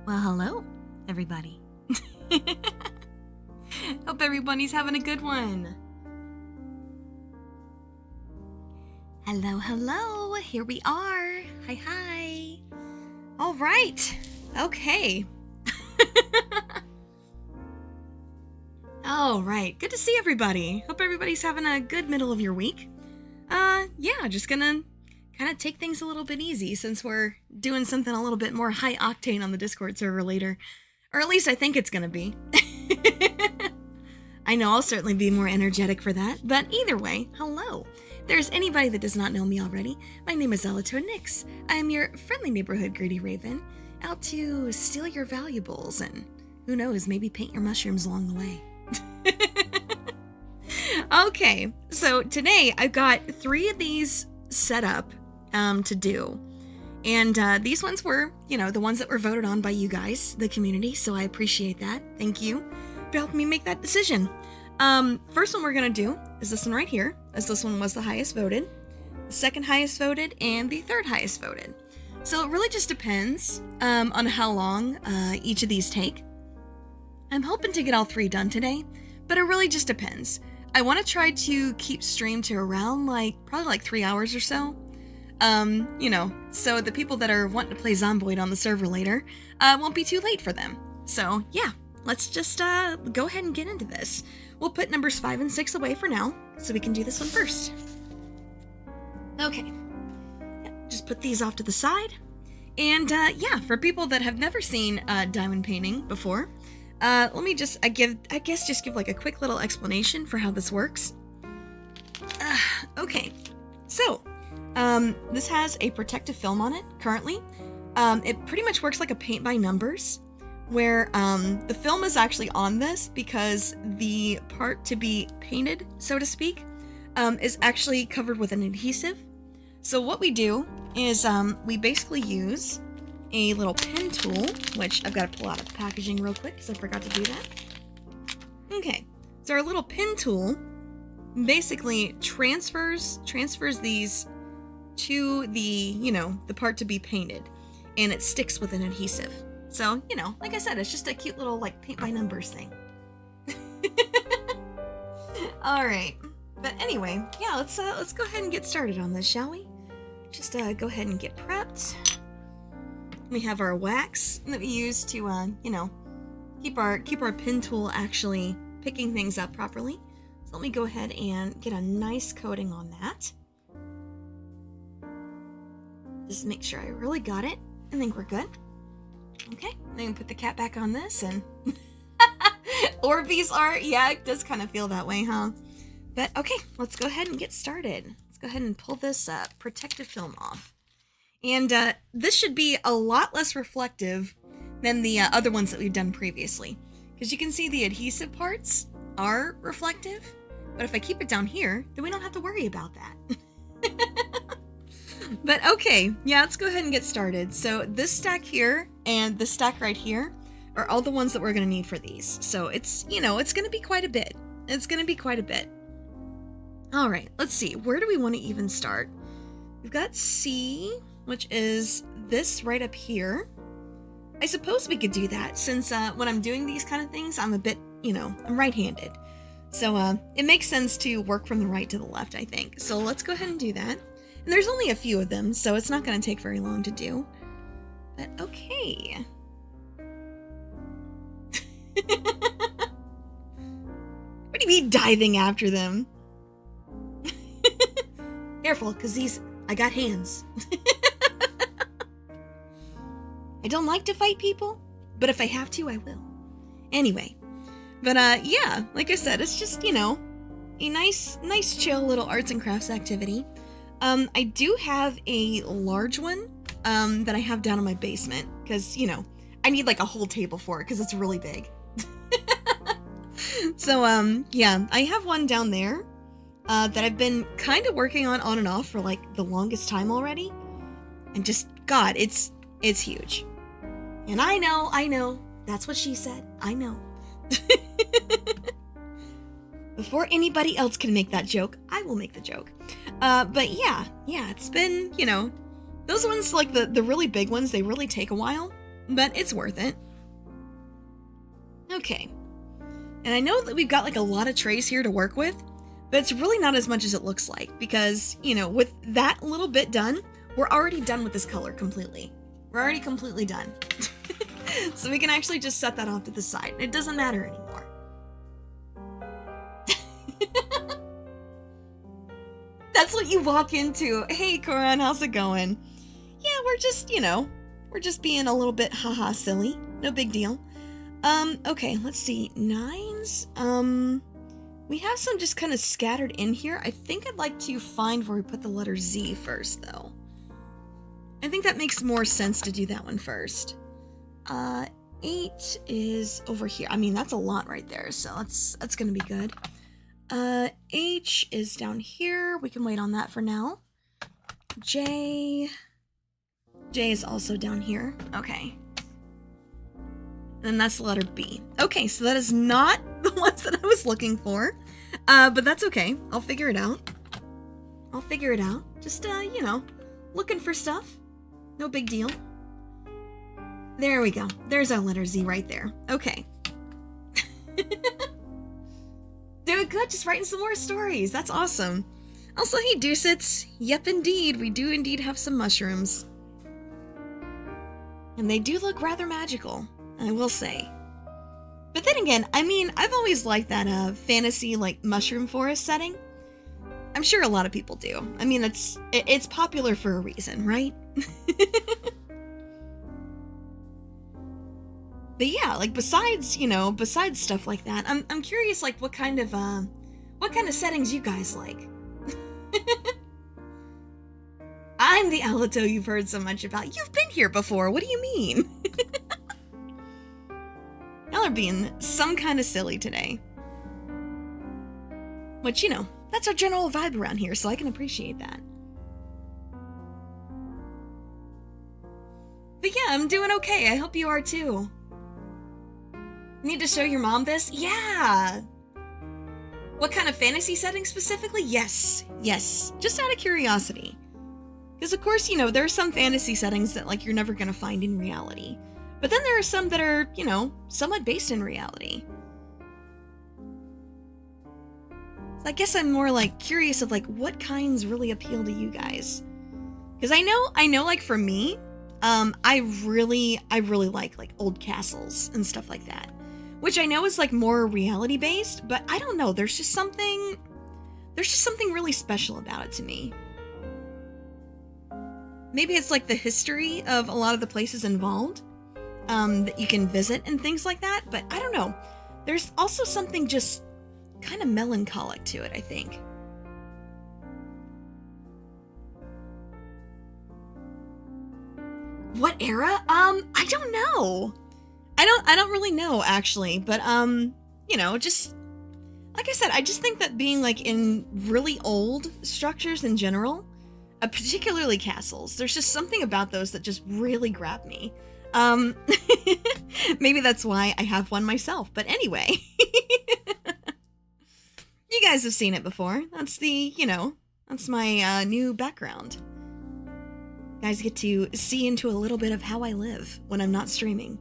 Well, hello, everybody. Hope everybody's having a good one. Hello, hello. Here we are. Hi, hi. All right. Okay. All right. Good to see everybody. Hope everybody's having a good middle of your week. Yeah, just gonna kind of take things a little bit easy since we're doing something a little bit more high octane on the Discord server later. Or at least I think it's gonna be. I know I'll certainly be more energetic for that, but either way, hello. If there's anybody that does not know me already, my name is Zalato Nix. I am your friendly neighborhood greedy raven, out to steal your valuables and, who knows, maybe paint your mushrooms along the way. Okay, so today I've got 3 of these set up to do. And these ones were, the ones that were voted on by you guys, the community, so I appreciate that. Thank you for helping me make that decision. First one we're going to do is this one right here, as this one was the highest voted, the second highest voted, and the third highest voted. So it really just depends on how long each of these take. I'm hoping to get all 3 done today, but it really just depends. I want to try to keep stream to around probably 3 hours or so. So the people that are wanting to play Zomboid on the server later won't be too late for them. So yeah, let's just go ahead and get into this. We'll put numbers 5 and 6 away for now, so we can do this one first. Okay, just put these off to the side. And yeah, for people that have never seen diamond painting before, let me just, give like a quick little explanation for how this works. Okay, so this has a protective film on it currently. It pretty much works like a paint by numbers, where the film is actually on this because the part to be painted, so to speak, is actually covered with an adhesive. So what we do is we basically use a little pen tool, which I've got to pull out of the packaging real quick because I forgot to do that. Okay, so our little pen tool basically transfers these to the, the part to be painted, and it sticks with an adhesive. So, like I said, it's just a cute little paint by numbers thing. All right, but anyway, yeah, let's go ahead and get started on this, shall we? Just go ahead and get prepped. We have our wax that we use to, keep our pen tool actually picking things up properly. So let me go ahead and get a nice coating on that. Just make sure I really got it. I think we're good. Okay, then put the cap back on this and Orbeez art. Yeah, it does kind of feel that way, huh? But okay, let's go ahead and get started. Let's go ahead and pull this protective film off. And this should be a lot less reflective than the other ones that we've done previously. Because you can see the adhesive parts are reflective, but if I keep it down here, then we don't have to worry about that. But okay, yeah, let's go ahead and get started. So this stack here and this stack right here are all the ones that we're going to need for these. So it's, it's going to be quite a bit. It's going to be quite a bit. All right, let's see. Where do we want to even start? We've got C, which is this right up here. I suppose we could do that since when I'm doing these kind of things, I'm a bit, I'm right-handed. So it makes sense to work from the right to the left, I think. So let's go ahead and do that. And there's only a few of them, so it's not going to take very long to do. But okay. What do you mean diving after them? Careful, because I got hands. I don't like to fight people, but if I have to, I will. Anyway, but yeah, like I said, it's just, a nice chill little arts and crafts activity. I do have a large one that I have down in my basement because, I need like a whole table for it because it's really big. So, yeah, I have one down there that I've been kind of working on and off for the longest time already. And just, God, it's huge. And I know, that's what she said. I know. Before anybody else can make that joke, I will make the joke. But yeah, it's been, those ones, the really big ones, they really take a while. but it's worth it. Okay. And I know that we've got like a lot of trays here to work with, but it's really not as much as it looks like because, you know, with that little bit done, we're already done with this color completely. We're already completely done. So we can actually just set that off to the side. It doesn't matter anymore. That's what you walk into. Hey, Coran, how's it going? Yeah, we're just, you know, we're just being a little bit haha silly. No big deal. Okay, let's see. 9s. We have some just kind of scattered in here. I think I'd like to find where we put the letter Z first, though. I think that makes more sense to do that one first. 8 is over here. I mean, that's a lot right there, so that's gonna be good. H is down here. We can wait on that for now. J is also down here. Okay. And that's the letter B. Okay, so that is not the ones that I was looking for. But that's okay. I'll figure it out. I'll figure it out. Just, you know, looking for stuff. No big deal. There we go. There's our letter Z right there. Okay. Doing good. Just writing some more stories. That's awesome. Also, hey, Deucits. Yep, indeed. We do indeed have some mushrooms. And they do look rather magical, I will say. But then again, I mean, I've always liked that fantasy, like, mushroom forest setting. I'm sure a lot of people do. I mean, it's popular for a reason, right? But yeah, like, besides, you know, besides stuff like that, I'm curious, like, what kind of settings you guys like? I'm the Alito you've heard so much about. You've been here before. What do you mean? Y'all are being some kind of silly today. Which, you know, that's our general vibe around here, so I can appreciate that. But yeah, I'm doing okay. I hope you are too. Need to show your mom this? Yeah! What kind of fantasy setting specifically? Yes. Yes. Just out of curiosity. Because of course, you know, there are some fantasy settings that, like, you're never gonna find in reality. But then there are some that are, you know, somewhat based in reality. So I guess I'm more, like, curious of, like, what kinds really appeal to you guys. Because I know, like, for me, I really like old castles and stuff like that. Which I know is, like, more reality-based, but I don't know, there's just something really special about it to me. Maybe it's, like, the history of a lot of the places involved, that you can visit and things like that, but I don't know. There's also something just kind of melancholic to it, I think. What era? I don't know. I don't really know, actually, but, you know, just, like I said, I just think that being, like, in really old structures in general, particularly castles, there's just something about those that just really grab me. Maybe that's why I have one myself, but anyway. You guys have seen it before. That's the, you know, that's my, new background. You guys get to see into a little bit of how I live when I'm not streaming.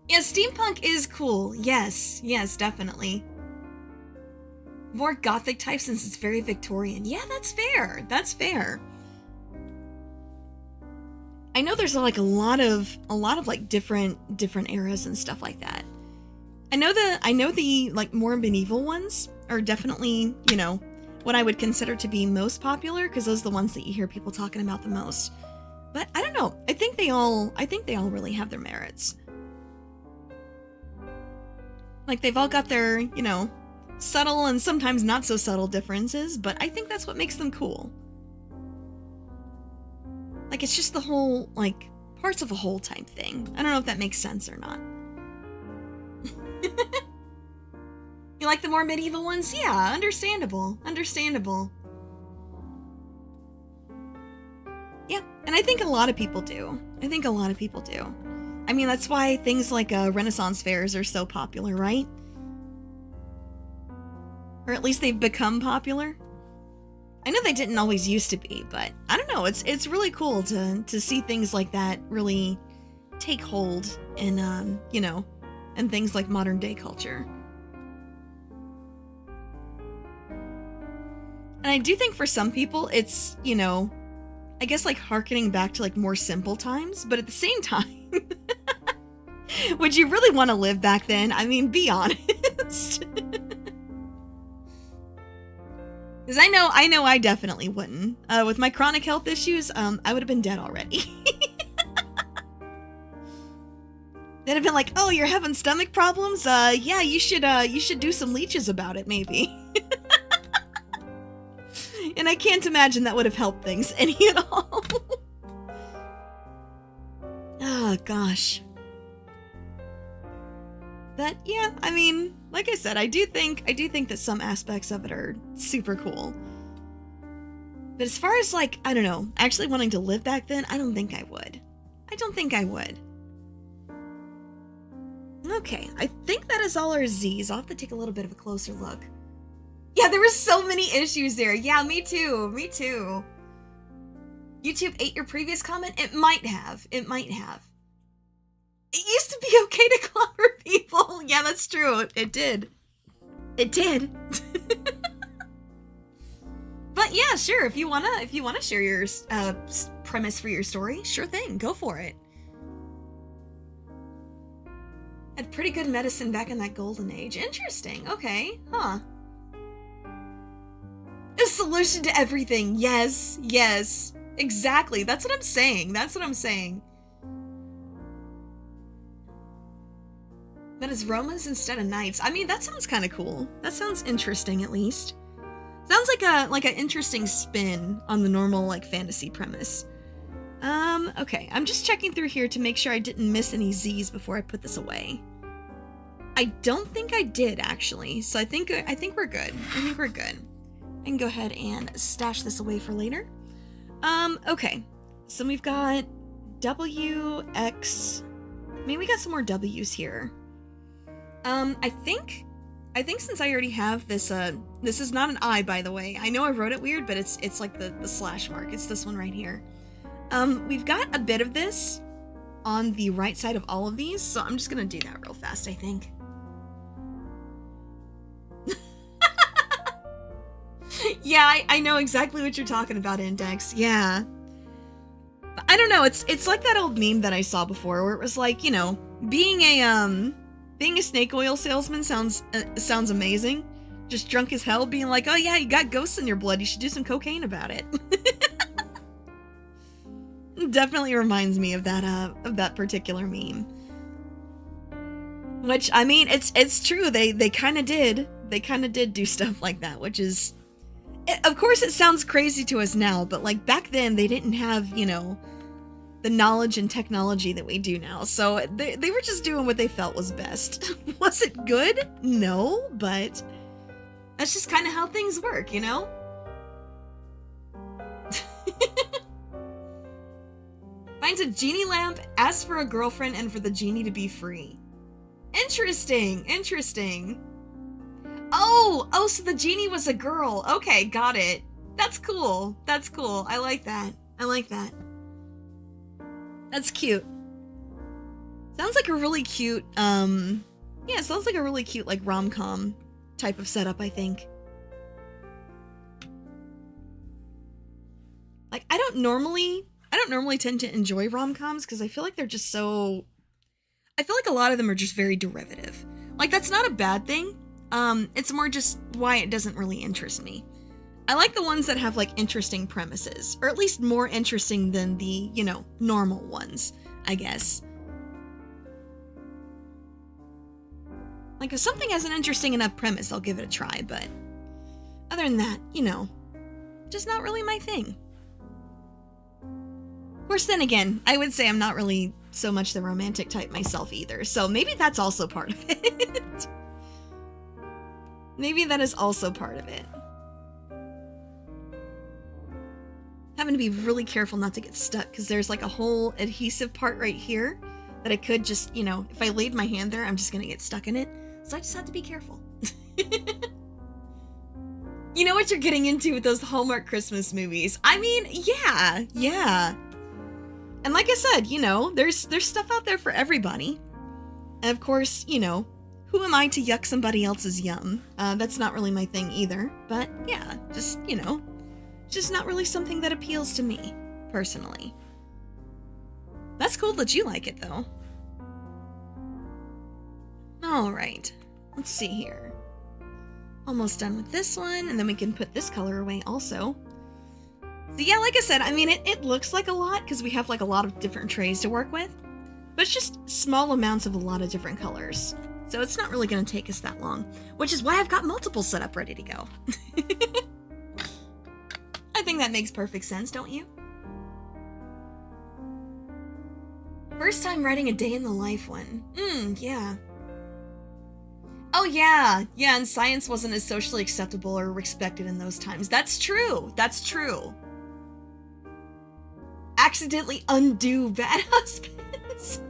Yeah, steampunk is cool. Yes, definitely. More gothic type since it's very Victorian. Yeah, that's fair. That's fair. I know there's like a lot of like different eras and stuff like that. I know the like more medieval ones are definitely, you know, what I would consider to be most popular because those are the ones that you hear people talking about the most. But I don't know. I think they all really have their merits. Like they've all got their, you know, subtle and sometimes not so subtle differences, but I think that's what makes them cool. Like it's just the whole, like, parts of a whole type thing. I don't know if that makes sense or not. You like the more medieval ones? Yeah, understandable. Yeah, and I think a lot of people do. I mean, that's why things like Renaissance fairs are so popular, right? Or at least they've become popular. I know they didn't always used to be, but I don't know. It's really cool to see things like that really take hold in, you know, and things like modern day culture. And I do think for some people it's, you know, I guess like hearkening back to like more simple times, but at the same time, would you really want to live back then? I mean, be honest. Because I know I definitely wouldn't. With my chronic health issues, I would have been dead already. They'd have been like, "Oh, you're having stomach problems? Yeah, you should do some leeches about it, maybe." And I can't imagine that would have helped things any at all. Oh gosh. But yeah, I mean, like I said, I do think that some aspects of it are super cool. But as far as like, I don't know, actually wanting to live back then, I don't think I would. I don't think I would. Okay, I think that is all our Z's. I'll have to take a little bit of a closer look. Yeah, there were so many issues there. Yeah, me too. Me too. YouTube ate your previous comment? It might have. It might have. It used to be okay to clobber people. Yeah, that's true. It did. It did. But yeah, sure. If you wanna share your premise for your story, sure thing. Go for it. Had pretty good medicine back in that golden age. Interesting. Okay. Huh. A solution to everything. Yes. Yes. Exactly. That's what I'm saying. That's what I'm saying. That is Romans instead of knights. I mean, that sounds kind of cool. That sounds interesting, at least. Sounds like an interesting spin on the normal like fantasy premise. Okay. I'm just checking through here to make sure I didn't miss any Z's before I put this away. I don't think I did actually. So I think we're good. I think we're good. I can go ahead and stash this away for later. Okay. So we've got W, X. I mean, we got some more W's here. I think since I already have this, this is not an I, by the way. I know I wrote it weird, but it's like the slash mark. It's this one right here. We've got a bit of this on the right side of all of these, so I'm just gonna do that real fast, I think. Yeah, I know exactly what you're talking about, Index. Yeah. I don't know, it's like that old meme that I saw before where it was like, you know, being a snake oil salesman sounds amazing. Just drunk as hell, being like, "Oh yeah, you got ghosts in your blood. You should do some cocaine about it." Definitely reminds me of that particular meme. Which, I mean, it's true. They kind of did. They kind of did do stuff like that, which is, of course, it sounds crazy to us now, but like back then they didn't have, you know, the knowledge and technology that we do now. So they were just doing what they felt was best. Was it good? No, but that's just kind of how things work, you know? Finds a genie lamp, asks for a girlfriend, and for the genie to be free. Interesting, interesting. Oh, so the genie was a girl. Okay, got it. That's cool. That's cool. I like that. I like that. That's cute. Sounds like a really cute, yeah, sounds like a really cute, like, rom-com type of setup, I think. Like, I don't normally tend to enjoy rom-coms because I feel like they're just so... I feel like a lot of them are just very derivative. Like, that's not a bad thing. It's more just why it doesn't really interest me. I like the ones that have, like, interesting premises. Or at least more interesting than the, you know, normal ones, I guess. Like, if something has an interesting enough premise, I'll give it a try, but... other than that, you know, just not really my thing. Of course, then again, I would say I'm not really so much the romantic type myself either, so maybe that's also part of it. Maybe that is also part of it. Having to be really careful not to get stuck, because there's like a whole adhesive part right here that I could just, you know, if I laid my hand there, I'm just gonna get stuck in it. So I just have to be careful. You know what you're getting into with those Hallmark Christmas movies. I mean, yeah. And like I said, you know, there's stuff out there for everybody. And of course, you know, who am I to yuck somebody else's yum? That's not really my thing either. But yeah, just, you know, just not really something that appeals to me, personally. That's cool that you like it, though. Alright, let's see here. Almost done with this one, and then we can put this color away also. So yeah, like I said, I mean, it looks like a lot because we have like a lot of different trays to work with, but it's just small amounts of a lot of different colors. So it's not really going to take us that long, which is why I've got multiple set up ready to go. I think that makes perfect sense, don't you? First time writing a day in the life one. Yeah. Oh yeah, and science wasn't as socially acceptable or respected in those times. That's true. Accidentally undo bad husbands.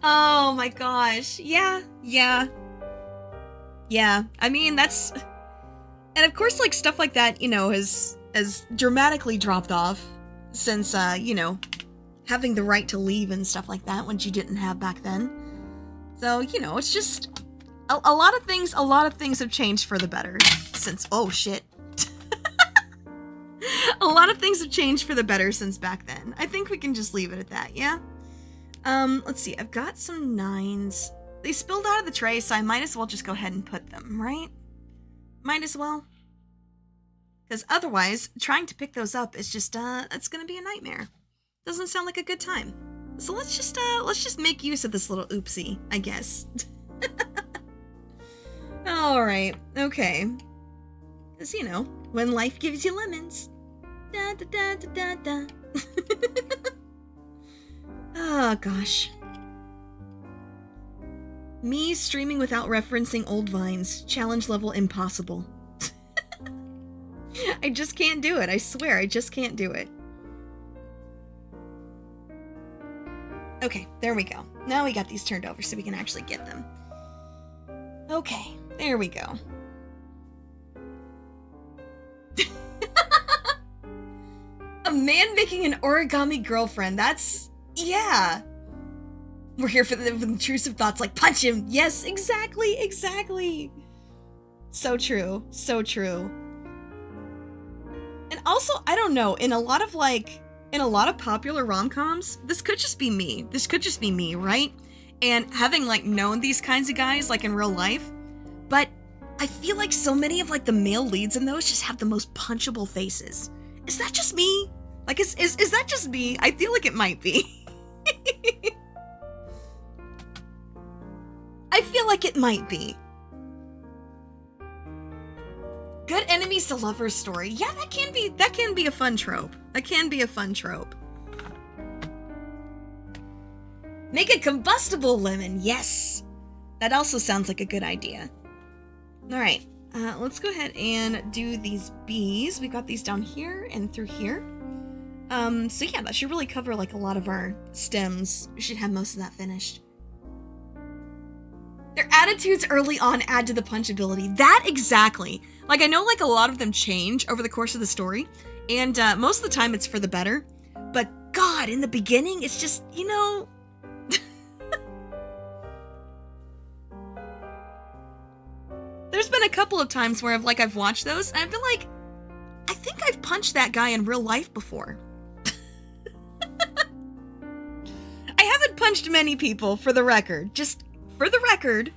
Oh my gosh. Yeah. I mean, that's... And of course, like, stuff like that, you know, has dramatically dropped off since, you know, having the right to leave and stuff like that, which you didn't have back then. So, you know, it's just... A lot of things have changed for the better since... Oh, shit. A lot of things have changed for the better since back then. I think we can just leave it at that, yeah? Let's see. I've got some 9s. They spilled out of the tray, so I might as well just go ahead and put them, right? Might as well. Because otherwise, trying to pick those up is just, that's gonna be a nightmare. Doesn't sound like a good time. So let's just make use of this little oopsie, I guess. Alright, okay. Because, you know, when life gives you lemons. Da da da da da da. Oh, gosh. Me streaming without referencing old vines. Challenge level impossible. I just can't do it. I swear, I just can't do it. Okay, there we go. Now we got these turned over so we can actually get them. Okay, there we go. A man making an origami girlfriend. That's... yeah. We're here for the intrusive thoughts like, punch him! Yes, exactly! So true. And also, I don't know, in a lot of popular rom-coms, this could just be me, right? And having, like, known these kinds of guys, like, in real life, but I feel like so many of, like, the male leads in those just have the most punchable faces. Is that just me? Like, is that just me? I feel like it might be. I feel like it might be. Good enemies to lovers story. Yeah, that can be a fun trope. Make a combustible lemon. Yes. That also sounds like a good idea. All right. Let's go ahead and do these bees. We got these down here and through here. So yeah, that should really cover like a lot of our stems. We should have most of that finished. Their attitudes early on add to the punchability. That exactly. Like, I know like a lot of them change over the course of the story, and most of the time it's for the better. But God, in the beginning, it's just, you know... There's been a couple of times where I've watched those, and I've been like, I think I've punched that guy in real life before. I haven't punched many people, for the record. Just for the record,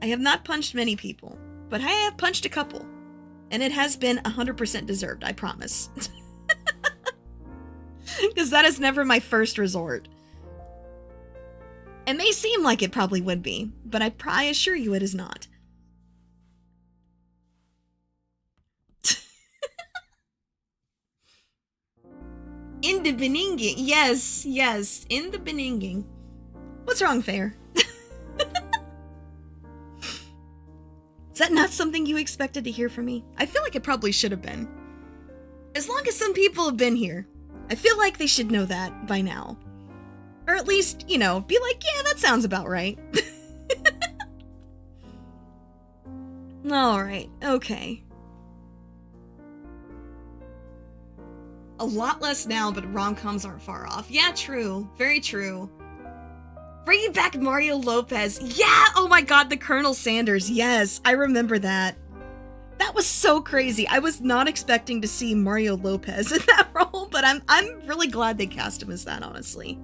I have not punched many people, but I have punched a couple, and it has been 100% deserved, I promise. Because that is never my first resort. It may seem like it probably would be, but I assure you it is not. In the beninging. Yes, in the beninging. What's wrong, Fair? Is that not something you expected to hear from me? I feel like it probably should have been. As long as some people have been here, I feel like they should know that by now. Or at least, you know, be like, yeah, that sounds about right. Alright, okay. A lot less now, but rom-coms aren't far off. Yeah, true. Very true. Bringing back Mario Lopez. Yeah! Oh my god, the Colonel Sanders. Yes, I remember that. That was so crazy. I was not expecting to see Mario Lopez in that role, but I'm really glad they cast him as that, honestly.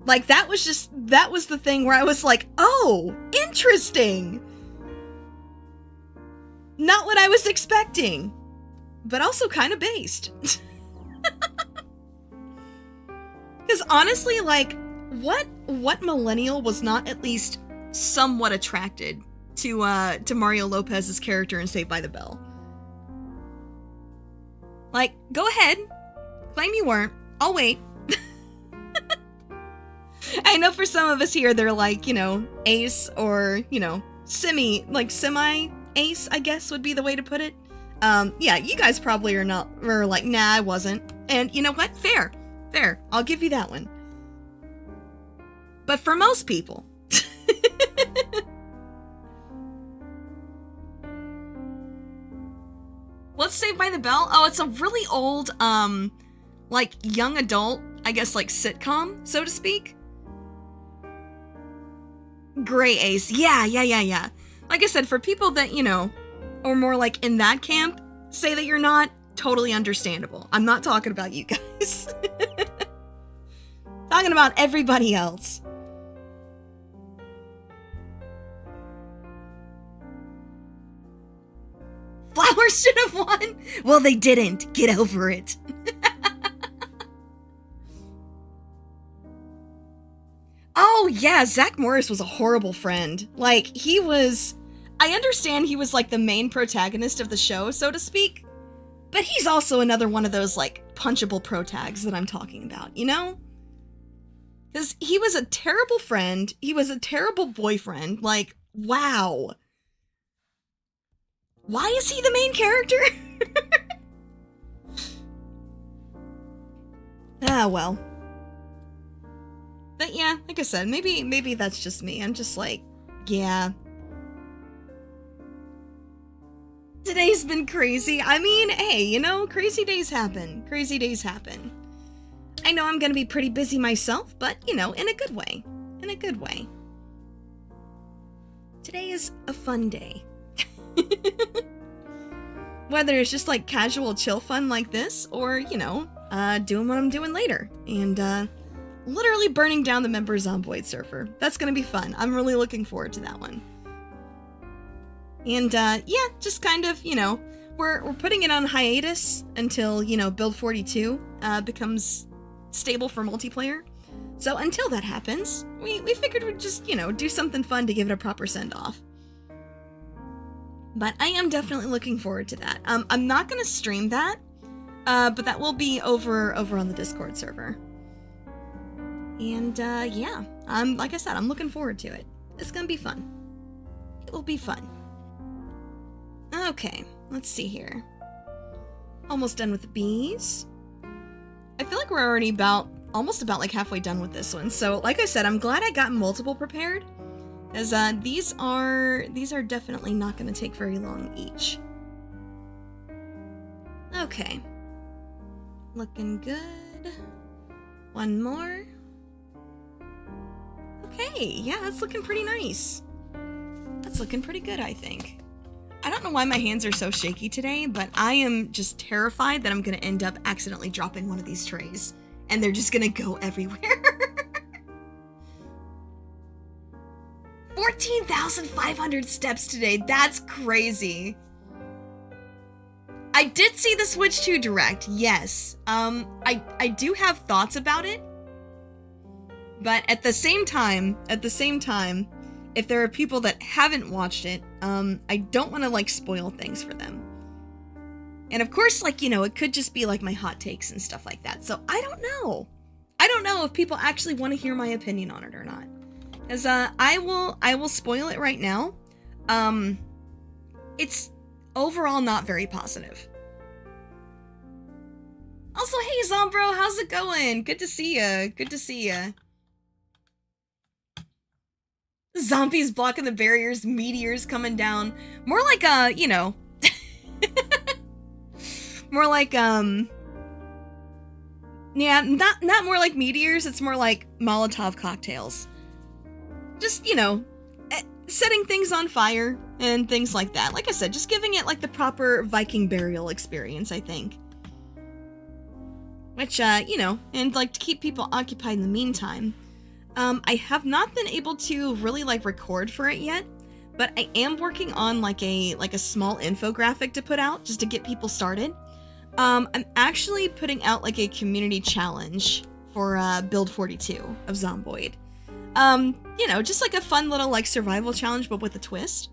Like, that was the thing where I was like, oh, interesting! Not what I was expecting, but also kind of based. Because honestly, like, what millennial was not at least somewhat attracted to Mario Lopez's character in Saved by the Bell? Like, go ahead, claim you weren't. I'll wait. I know for some of us here, they're like, you know, ace or, you know, semi-ace, I guess would be the way to put it. Yeah, you guys probably were like, nah, I wasn't. And you know what? Fair. I'll give you that one. But for most people, what's Saved by the Bell? Oh, it's a really old, like, young adult, I guess, like, sitcom, so to speak. Gray ace. Yeah. Like I said, for people that, you know, or more like in that camp, say that you're not, totally understandable. I'm not talking about you guys. Talking about everybody else. Flowers should have won. Well, they didn't. Get over it. Oh, yeah, Zach Morris was a horrible friend. Like, I understand he was, like, the main protagonist of the show, so to speak, but he's also another one of those, like, punchable protags that I'm talking about, you know? Because he was a terrible friend, he was a terrible boyfriend, like, wow. Why is he the main character? Ah, well. But yeah, like I said, maybe that's just me. I'm just like, yeah. Today's been crazy. I mean, hey, you know, crazy days happen. Crazy days happen. I know I'm gonna be pretty busy myself, but, you know, in a good way. In a good way. Today is a fun day. Whether it's just like casual chill fun like this, or, you know, doing what I'm doing later. And, literally burning down the member Zomboid server. That's gonna be fun. I'm really looking forward to that one. And, yeah, just kind of, you know, we're putting it on hiatus until, you know, build 42 becomes stable for multiplayer. So until that happens, we figured we'd just, you know, do something fun to give it a proper send-off. But I am definitely looking forward to that. I'm not gonna stream that, but that will be over on the Discord server. And, yeah, like I said, I'm looking forward to it. It's gonna be fun. It will be fun. Okay, let's see here. Almost done with the bees. I feel like we're already almost about like halfway done with this one. So, like I said, I'm glad I got multiple prepared, as these are definitely not gonna take very long each. Okay. Looking good. One more. Okay, yeah, that's looking pretty nice. That's looking pretty good, I think. I don't know why my hands are so shaky today, but I am just terrified that I'm gonna end up accidentally dropping one of these trays, and they're just gonna go everywhere. 14,500 steps today, that's crazy. I did see the Switch 2 Direct, yes. I do have thoughts about it. But at the same time, if there are people that haven't watched it, I don't want to, like, spoil things for them. And of course, like, you know, it could just be, like, my hot takes and stuff like that. So, I don't know. I don't know if people actually want to hear my opinion on it or not. Because, I will spoil it right now. It's overall not very positive. Also, hey, Zombro, how's it going? Good to see ya. Good to see ya. Zombies blocking the barriers, meteors coming down. More like, you know, more like, yeah, not more like meteors, it's more like Molotov cocktails. Just, you know, setting things on fire and things like that. Like I said, just giving it like the proper Viking burial experience, I think. Which, you know, and like to keep people occupied in the meantime. I have not been able to really like record for it yet, but I am working on like a small infographic to put out just to get people started. I'm actually putting out like a community challenge for build 42 of Zomboid. You know, just like a fun little like survival challenge, but with a twist.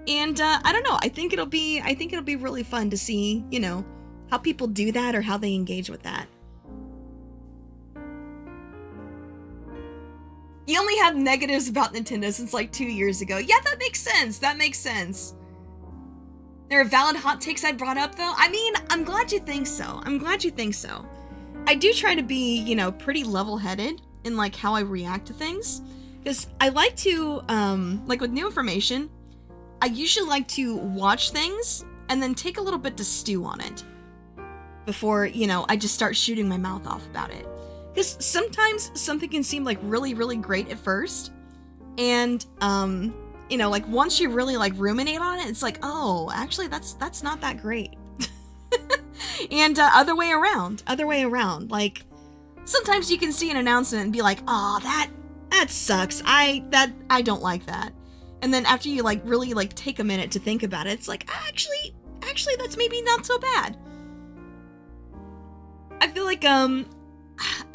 And I don't know, I think it'll be really fun to see, you know, how people do that or how they engage with that. You only have negatives about Nintendo since like 2 years ago. Yeah, that makes sense. That makes sense. There are valid hot takes I brought up, though. I mean, I'm glad you think so. I'm glad you think so. I do try to be, you know, pretty level-headed in, like, how I react to things. Because I like to, like, with new information, I usually like to watch things and then take a little bit to stew on it before, you know, I just start shooting my mouth off about it. Because sometimes something can seem, like, really, really great at first. And, you know, like, once you really, like, ruminate on it, it's like, oh, actually, that's not that great. And other way around. Like, sometimes you can see an announcement and be like, oh, that sucks. I don't like that. And then after you, like, really, like, take a minute to think about it, it's like, actually, that's maybe not so bad. I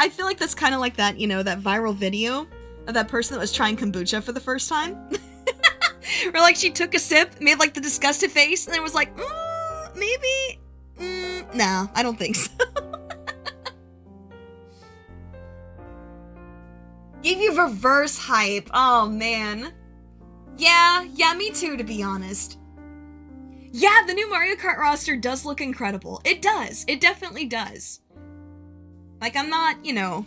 feel like that's kind of like that, you know, that viral video of that person that was trying kombucha for the first time. Or like she took a sip, made like the disgusted face, and then was like, maybe, no, I don't think so. Gave you reverse hype. Oh man. Yeah, me too, to be honest. Yeah, the new Mario Kart roster does look incredible. It does. It definitely does. Like, I'm not, you know,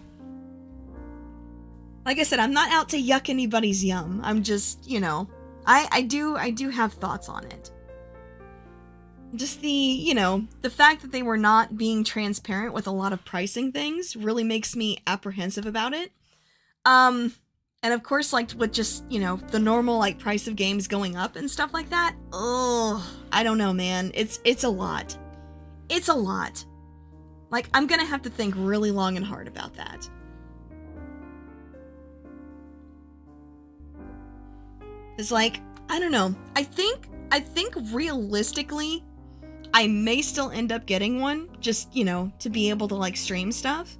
like I said, I'm not out to yuck anybody's yum. I'm just, you know, I do have thoughts on it. Just the, you know, the fact that they were not being transparent with a lot of pricing things really makes me apprehensive about it. And of course, like, with just, you know, the normal, like, price of games going up and stuff like that, oh, I don't know, man. It's a lot. It's a lot. Like, I'm gonna have to think really long and hard about that. It's like, I don't know. I think realistically, I may still end up getting one, just, you know, to be able to, like, stream stuff.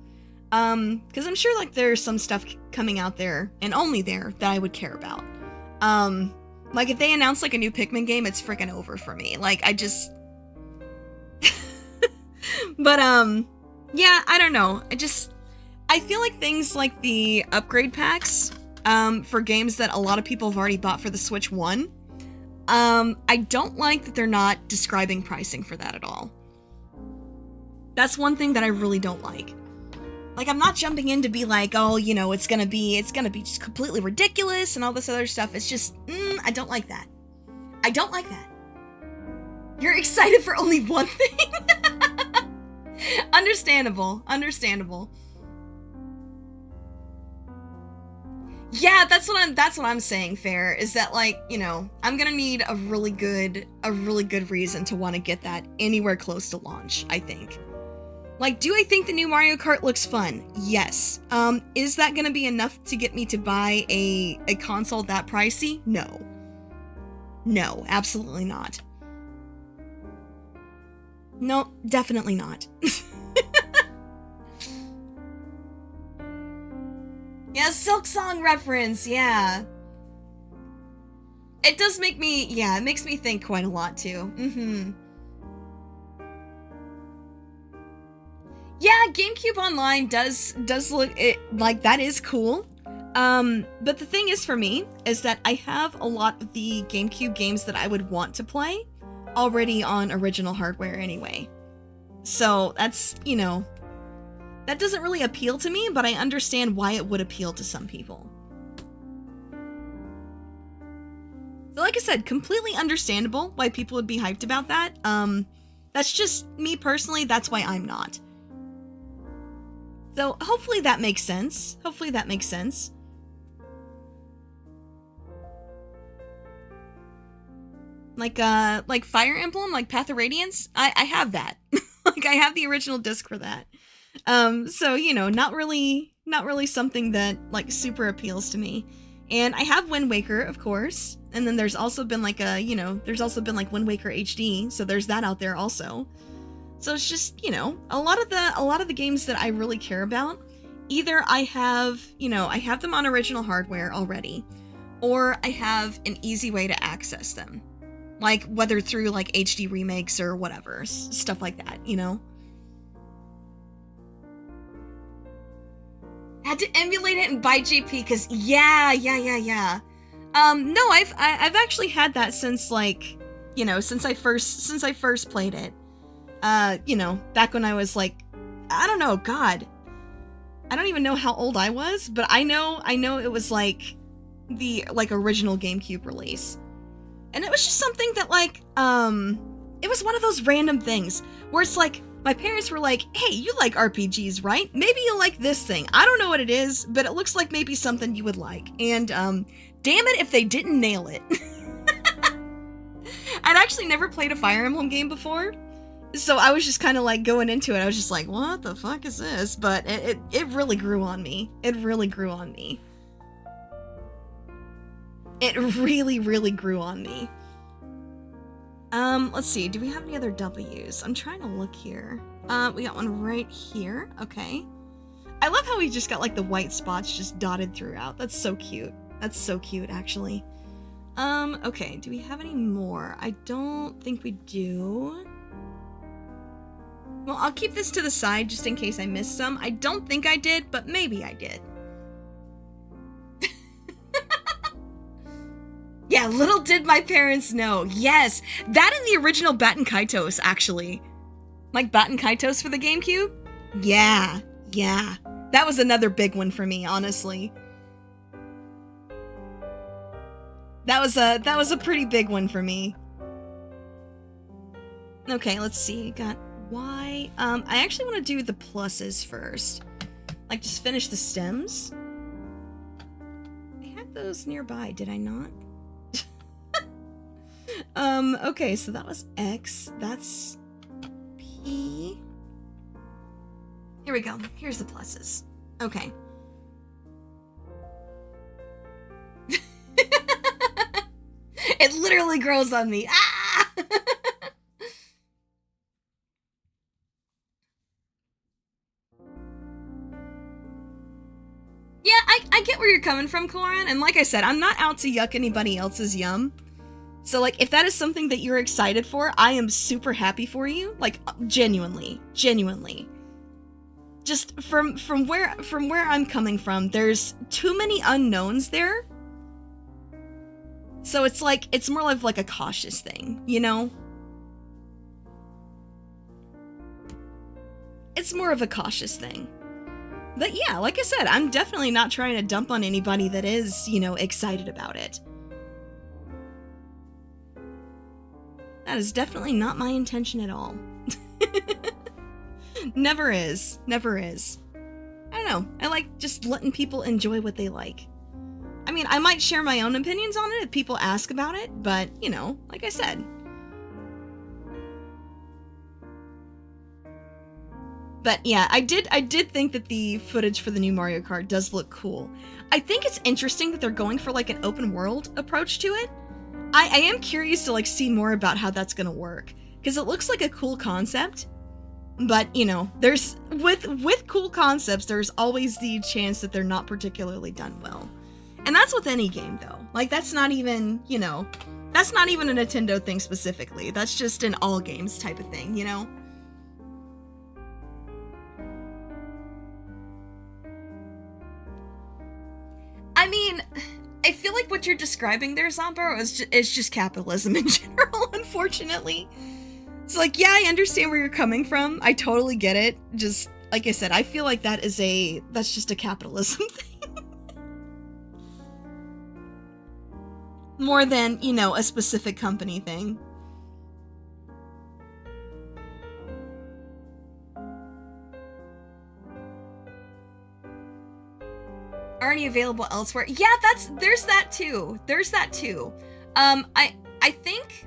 Because I'm sure, like, there's some stuff coming out there, and only there, that I would care about. Like, if they announce, like, a new Pikmin game, it's freaking over for me. Like, I just... But, yeah, I don't know. I feel like things like the upgrade packs, for games that a lot of people have already bought for the Switch 1, I don't like that they're not describing pricing for that at all. That's one thing that I really don't like. Like, I'm not jumping in to be like, oh, you know, it's gonna be just completely ridiculous and all this other stuff. It's just, I don't like that. I don't like that. You're excited for only one thing? Understandable. Yeah, that's what I'm saying, Fair, is that, like, you know, I'm gonna need a really good reason to want to get that anywhere close to launch, I think. Like, do I think the new Mario Kart looks fun? Yes. Is that gonna be enough to get me to buy a console that pricey? No. No, absolutely not. No, definitely not. Yeah, Silk Song reference, yeah. It does make me, yeah, it makes me think quite a lot too. Yeah, GameCube Online does look, like, that is cool. But the thing is for me, is that I have a lot of the GameCube games that I would want to play already on original hardware anyway. So that's, you know, that doesn't really appeal to me, but I understand why it would appeal to some people. I said, completely understandable why people would be hyped about that. That's just me personally, that's why I'm not. So hopefully that makes sense. Hopefully that makes sense. Like Fire Emblem, like Path of Radiance, I have that. Like, I have the original disc for that. So, you know, not really something that, like, super appeals to me. And I have Wind Waker, of course. And then there's also been, like, there's also been, like, Wind Waker HD, so there's that out there also. So it's just, you know, a lot of the games that I really care about, either I have them on original hardware already, or I have an easy way to access them. Like, whether through, like, HD remakes or whatever, stuff like that, you know? Had to emulate it in ByteGP, because, yeah. No, I've actually had that since, like, you know, since I first played it. You know, back when I was, like, I don't know, God. I don't even know how old I was, but I know it was, like, the, like, original GameCube release. And it was just something that, like, it was one of those random things where it's like, my parents were like, hey, you like RPGs, right? Maybe you'll like this thing. I don't know what it is, but it looks like maybe something you would like. And, damn it if they didn't nail it. I'd actually never played a Fire Emblem game before, so I was just kind of, like, going into it. I was just like, what the fuck is this? But it really grew on me. It really grew on me. It really, really grew on me. Let's see. Do we have any other W's? I'm trying to look here. We got one right here. Okay. I love how we just got, like, the white spots just dotted throughout. That's so cute. That's so cute, actually. Okay. Do we have any more? I don't think we do. Well, I'll keep this to the side just in case I missed some. I don't think I did, but maybe I did. Yeah, little did my parents know. Yes, that and the original Baten Kaitos, actually. Like Baten Kaitos for the GameCube? Yeah. That was another big one for me, honestly. That was a pretty big one for me. Okay, let's see. Got Y. I actually want to do the pluses first. Like, just finish the stems. I had those nearby, did I not? Okay, so that was X. That's P. Here we go. Here's the pluses. Okay. It literally grows on me. Ah! Yeah, I get where you're coming from, Corin, and like I said, I'm not out to yuck anybody else's yum. So, like, if that is something that you're excited for, I am super happy for you. Like, genuinely. Just from where I'm coming from, there's too many unknowns there. So it's like, it's more of like a cautious thing, you know? It's more of a cautious thing. But yeah, like I said, I'm definitely not trying to dump on anybody that is, you know, excited about it. That is definitely not my intention at all. Never is. Never is. I don't know. I like just letting people enjoy what they like. I mean, I might share my own opinions on it if people ask about it, but, you know, like I said. But yeah, I did think that the footage for the new Mario Kart does look cool. I think it's interesting that they're going for, like, an open world approach to it. I am curious to, like, see more about how that's gonna work, because it looks like a cool concept, but, you know, there's, with cool concepts, there's always the chance that they're not particularly done well. And that's with any game, though. Like, that's not even, you know, that's not even a Nintendo thing specifically, that's just an all games type of thing, you know? I mean, I feel like what you're describing there, Zombaro, is just capitalism in general, unfortunately. It's like, yeah, I understand where you're coming from. I totally get it. Just, like I said, I feel like that's just a capitalism thing. more than, you know, a specific company thing. Already available elsewhere. Yeah, there's that too. There's that too. I think,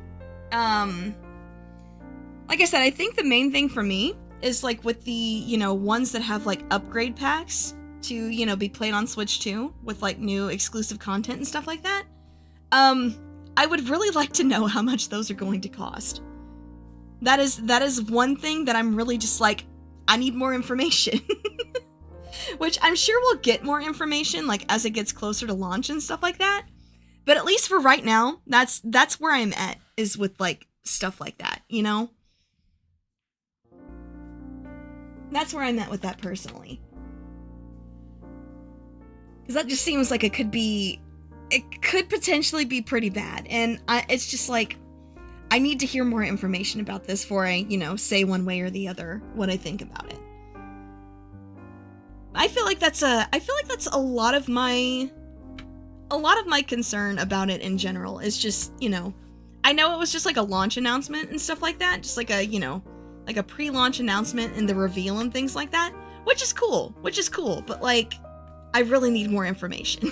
like I said, I think the main thing for me is like with the, you know, ones that have like upgrade packs to, you know, be played on Switch too, with like new exclusive content and stuff like that. I would really like to know how much those are going to cost. That is one thing that I'm really just like, I need more information. Which I'm sure we'll get more information like as it gets closer to launch and stuff like that. But at least for right now, that's where I'm at, is with like stuff like that, you know? That's where I'm at with that personally. Because that just seems like it could potentially be pretty bad. And it's just like, I need to hear more information about this before I, you know, say one way or the other what I think about it. I feel like that's a lot of my concern about it in general is just, you know, I know it was just like a launch announcement and stuff like that, just like a, you know, like a pre-launch announcement and the reveal and things like that, which is cool, but like, I really need more information.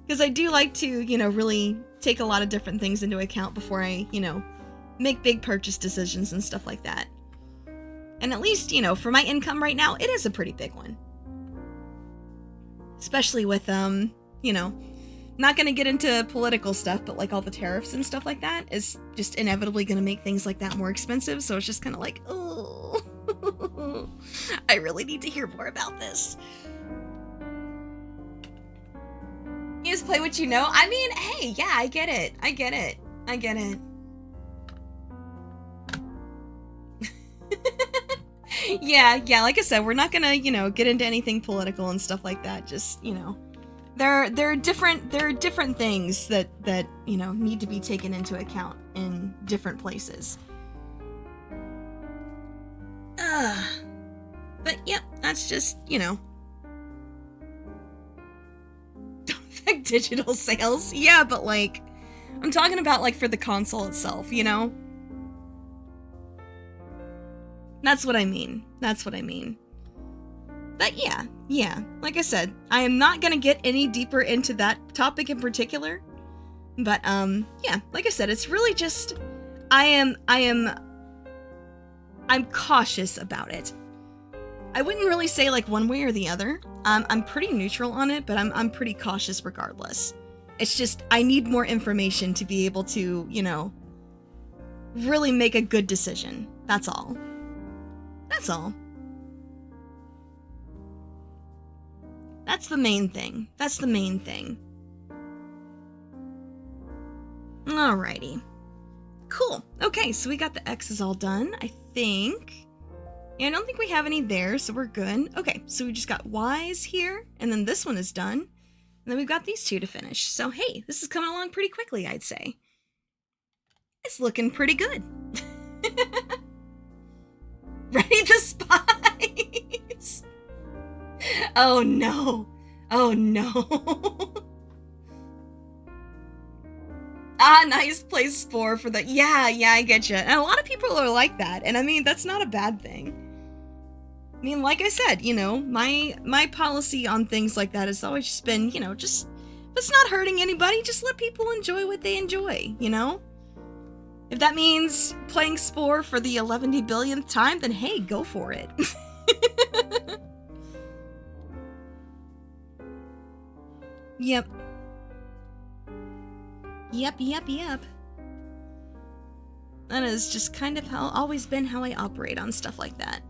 Because I do like to, you know, really take a lot of different things into account before I, you know, make big purchase decisions and stuff like that. And at least, you know, for my income right now, it is a pretty big one. Especially with, you know, not going to get into political stuff, but like all the tariffs and stuff like that is just inevitably going to make things like that more expensive. So it's just kind of like, oh, I really need to hear more about this. You just play what you know? I mean, hey, yeah, I get it. Yeah, like I said, we're not gonna, you know, get into anything political and stuff like that. Just, you know, there are different things that, you know, need to be taken into account in different places. But yep, that's just, you know, don't affect digital sales. Yeah, but like, I'm talking about like for the console itself, you know? That's what I mean. But yeah, like I said, I am not gonna get any deeper into that topic in particular. But, yeah, like I said, it's really just, I'm cautious about it. I wouldn't really say like one way or the other. I'm pretty neutral on it, but I'm pretty cautious regardless. It's just, I need more information to be able to, you know, really make a good decision. That's all. That's the main thing. Alrighty. Cool. Okay, so we got the X's all done, I think. Yeah, I don't think we have any there, so we're good. Okay, so we just got Y's here, and then this one is done. And then we've got these two to finish. So hey, this is coming along pretty quickly, I'd say. It's looking pretty good. Ready to spice? Oh no. Nice place Spore for the, yeah, I get you. And a lot of people are like that, and I mean, that's not a bad thing. I mean, like I said, you know, my policy on things like that has always just been, you know, just, if it's not hurting anybody, just let people enjoy what they enjoy, you know? If that means playing Spore for the 11 billionth time, then hey, go for it. Yep. That is just kind of always been how I operate on stuff like that.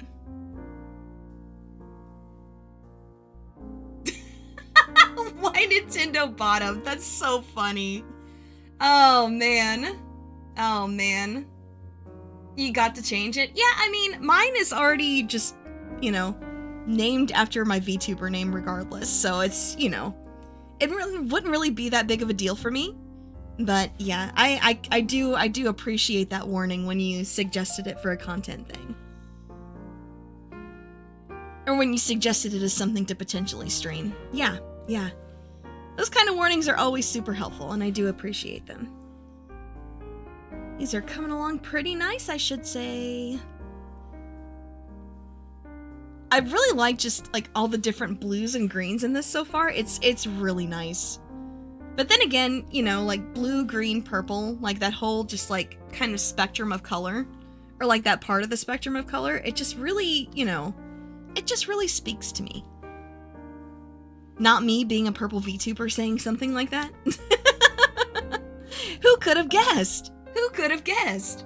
Why Nintendo bottom? That's so funny. Oh man. You got to change it? Yeah, I mean, mine is already just, you know, named after my VTuber name regardless, so it's, you know, it really wouldn't really be that big of a deal for me. But yeah, I do appreciate that warning when you suggested it for a content thing. Or when you suggested it as something to potentially stream. Yeah. Those kind of warnings are always super helpful, and I do appreciate them. These are coming along pretty nice, I should say. I really like just like all the different blues and greens in this so far. It's really nice. But then again, you know, like blue, green, purple, like that whole just like kind of spectrum of color, or like that part of the spectrum of color, it just really, you know, it just really speaks to me. Not me being a purple VTuber saying something like that. Who could have guessed? Who could have guessed?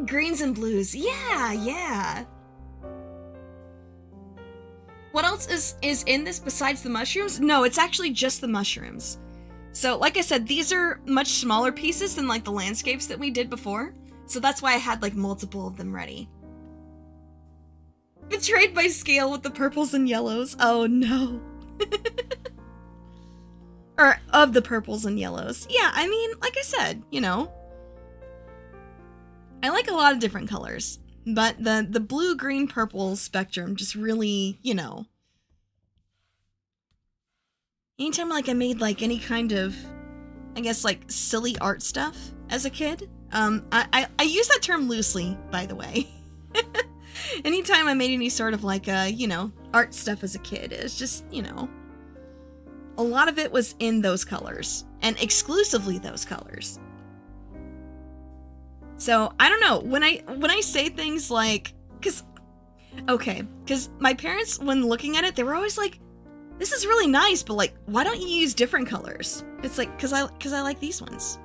Greens and blues. Yeah, yeah. What else is in this besides the mushrooms? No, it's actually just the mushrooms. So, like I said, these are much smaller pieces than like the landscapes that we did before. So that's why I had like multiple of them ready. Betrayed by scale with the purples and yellows. Oh no. Or of the purples and yellows. Yeah, I mean, like I said, you know, I like a lot of different colors, but the blue, green, purple spectrum just really, you know. Anytime like I made like any kind of, I guess like silly art stuff as a kid, I use that term loosely, by the way. Anytime I made any sort of like you know, art stuff as a kid, it's just, you know, a lot of it was in those colors and exclusively those colors. So I don't know, when I say things like, cause my parents, when looking at it, they were always like, this is really nice, but like, why don't you use different colors? It's like, cause I like these ones.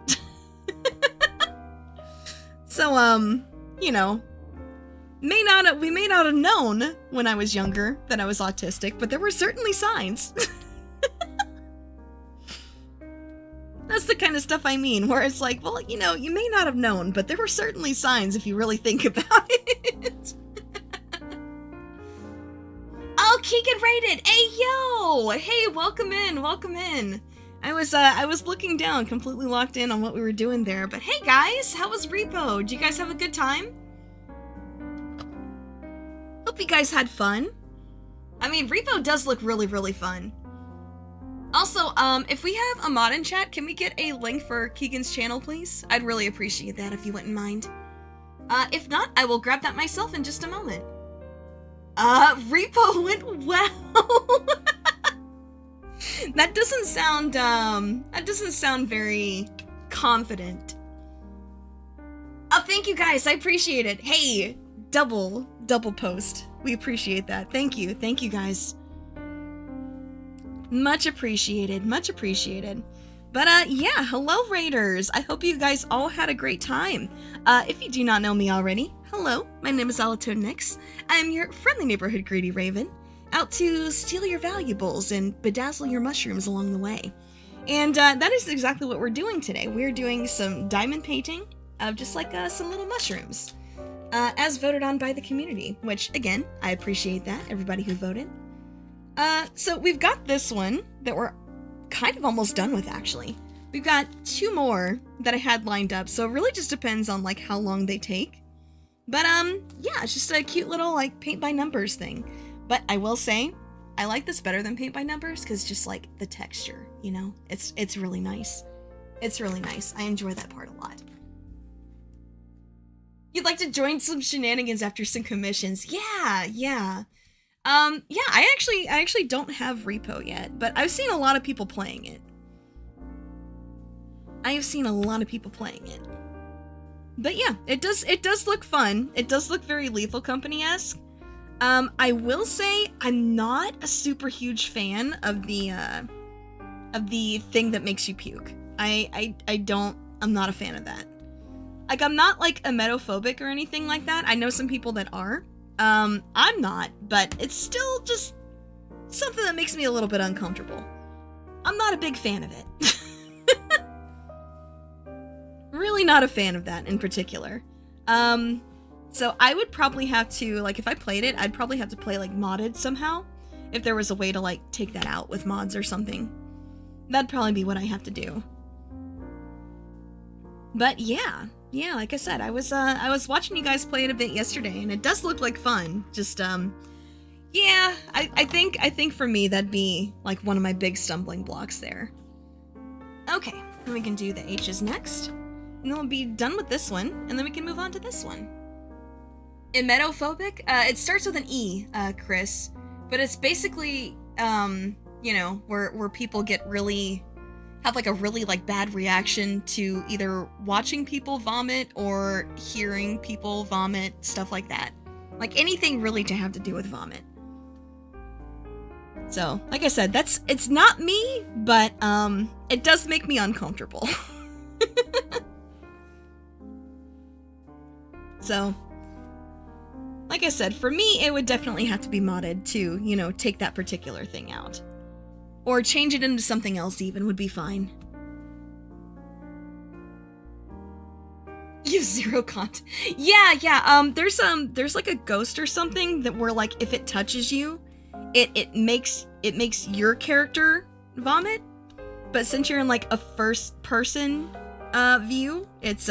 So, you know, we may not have known when I was younger that I was autistic, but there were certainly signs. That's the kind of stuff I mean, where it's like, well, you know, you may not have known, but there were certainly signs if you really think about it. Oh, Keegan rated! Hey, yo! Hey, welcome in, welcome in. I was looking down, completely locked in on what we were doing there, but hey guys, how was Repo? Did you guys have a good time? Hope you guys had fun. I mean, Repo does look really, really fun. Also, if we have a mod in chat, can we get a link for Keegan's channel, please? I'd really appreciate that if you wouldn't mind. If not, I will grab that myself in just a moment. Repo went well. That doesn't sound very confident. Oh, thank you guys, I appreciate it. Hey, double post. We appreciate that. Thank you guys. Much appreciated, much appreciated. But yeah, hello Raiders. I hope you guys all had a great time. If you do not know me already, hello, my name is Alatonix. I am your friendly neighborhood greedy raven, out to steal your valuables and bedazzle your mushrooms along the way. And that is exactly what we're doing today. We're doing some diamond painting of just like some little mushrooms, as voted on by the community, which again, I appreciate that, everybody who voted. So we've got this one that we're kind of almost done with, actually. We've got 2 more that I had lined up, so it really just depends on, like, how long they take. But, yeah, it's just a cute little, like, paint by numbers thing. But I will say, I like this better than paint by numbers, because just, like, the texture, you know? It's really nice. It's really nice. I enjoy that part a lot. You'd like to join some shenanigans after some commissions? Yeah. Yeah, I actually don't have Repo yet, but I've seen a lot of people playing it. But yeah, it does look fun. It does look very Lethal Company-esque. I will say I'm not a super huge fan of the thing that makes you puke. I'm not a fan of that. Like, I'm not like emetophobic or anything like that. I know some people that are. I'm not, but it's still just something that makes me a little bit uncomfortable. I'm not a big fan of it. Really not a fan of that in particular. So I would probably have to, like, if I played it, I'd probably have to play, like, modded somehow. If there was a way to, like, take that out with mods or something. That'd probably be what I have to do. But yeah, like I said, I was watching you guys play it a bit yesterday, and it does look like fun. Just, yeah, Yeah, I think for me that'd be like one of my big stumbling blocks there. Okay, then we can do the H's next. And then we'll be done with this one, and then we can move on to this one. Emetophobic? It starts with an E, Chris. But it's basically, you know, where people get really, have like a really like bad reaction to either watching people vomit or hearing people vomit, stuff like that. Like anything really to have to do with vomit. So, like I said, it's not me, but it does make me uncomfortable. So, like I said, for me, it would definitely have to be modded to, you know, take that particular thing out. Or change it into something else even would be fine. You have zero content. Yeah, there's like a ghost or something that where like if it touches you, it makes your character vomit. But since you're in like a first person view, it's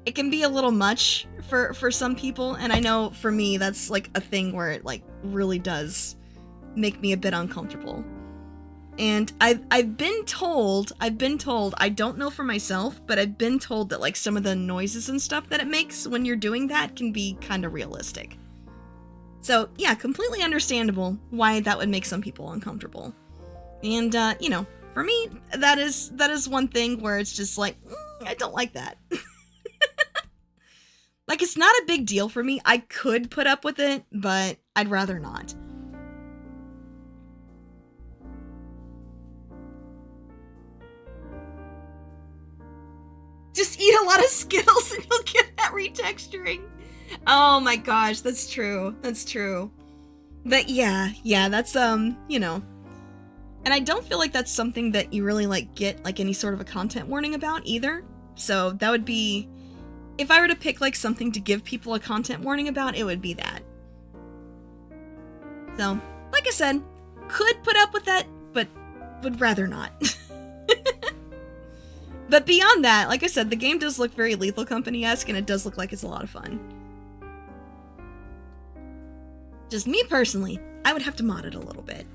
it can be a little much for some people, and I know for me that's like a thing where it like really does make me a bit uncomfortable. And I've been told, I don't know for myself, but I've been told that like some of the noises and stuff that it makes when you're doing that can be kind of realistic. So yeah, completely understandable why that would make some people uncomfortable. And you know, for me, that is one thing where it's just like, I don't like that. Like, it's not a big deal for me. I could put up with it, but I'd rather not. Just eat a lot of Skittles and you'll get that retexturing. Oh my gosh, that's true. That's true. But yeah, that's, you know. And I don't feel like that's something that you really, like, get, like, any sort of a content warning about either. So that would be, if I were to pick, like, something to give people a content warning about, it would be that. So, like I said, could put up with that, but would rather not. But beyond that, like I said, the game does look very Lethal Company-esque, and it does look like it's a lot of fun. Just me personally, I would have to mod it a little bit.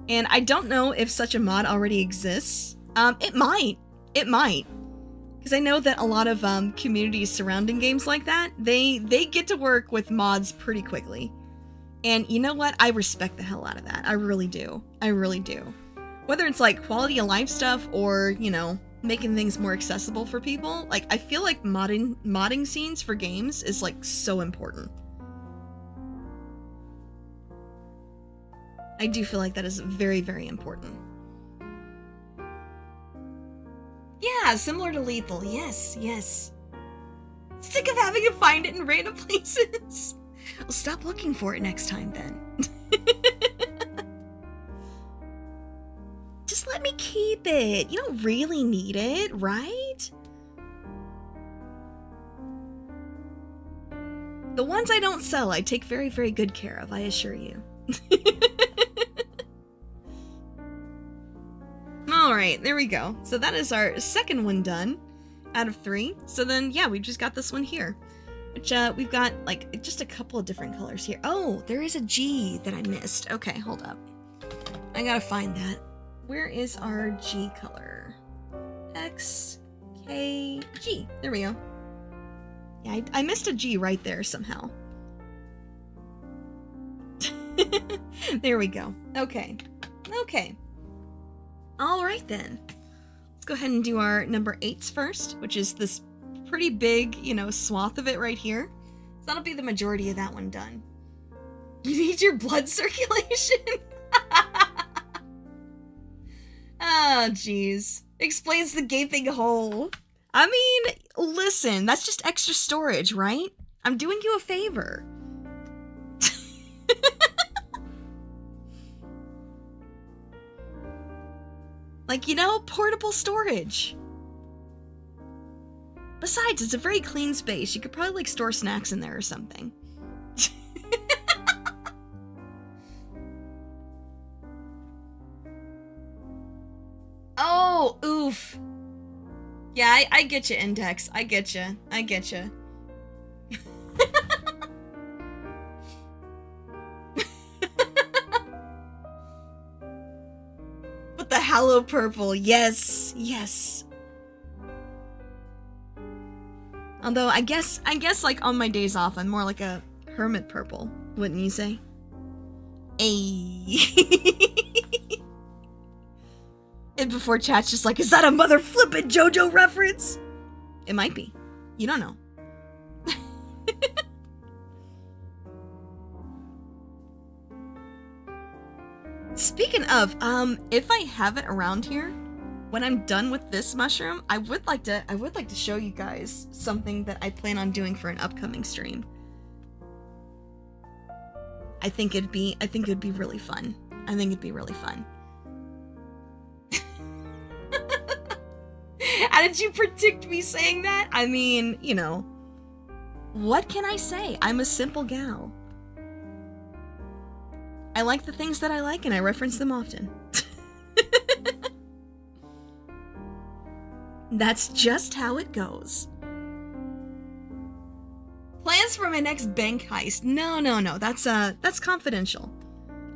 And I don't know if such a mod already exists. It might. Because I know that a lot of communities surrounding games like that, they get to work with mods pretty quickly. And you know what? I respect the hell out of that. I really do. I really do. Whether it's like quality of life stuff or, you know, making things more accessible for people, like I feel like modding scenes for games is like so important. I do feel like that is very, very important. Yeah, similar to Lethal. Yes. Sick of having to find it in random places. Well, stop looking for it next time then. Just let me keep it. You don't really need it, right? The ones I don't sell, I take very, very good care of, I assure you. Alright, there we go. So that is our second one done out of 3. So then, yeah, we just got this one here. Which, we've got, like, just a couple of different colors here. Oh, there is a G that I missed. Okay, hold up. I gotta find that. Where is our G color? X, K, G. There we go. Yeah, I missed a G right there somehow. There we go. Okay. Alright then. Let's go ahead and do our number 8s first, which is this pretty big, you know, swath of it right here. So that'll be the majority of that one done. You need your blood circulation? Oh, jeez. Explains the gaping hole. I mean, listen, that's just extra storage, right? I'm doing you a favor. Like, you know, portable storage. Besides, it's a very clean space. You could probably, like, store snacks in there or something. Oh, oof. Yeah, I get you, Index. I get you. Hollow purple. Yes. Yes. Although I guess like on my days off, I'm more like a hermit purple, wouldn't you say? Ayy. And before chat's just like, is that a mother flippin' JoJo reference? It might be. You don't know. Speaking of, if I have it around here, when I'm done with this mushroom, I would like to show you guys something that I plan on doing for an upcoming stream. I think it'd be really fun. I think it'd be really fun. How did you predict me saying that? I mean, you know, what can I say? I'm a simple gal. I like the things that I like and I reference them often. That's just how it goes. Plans for my next bank heist. No. That's confidential.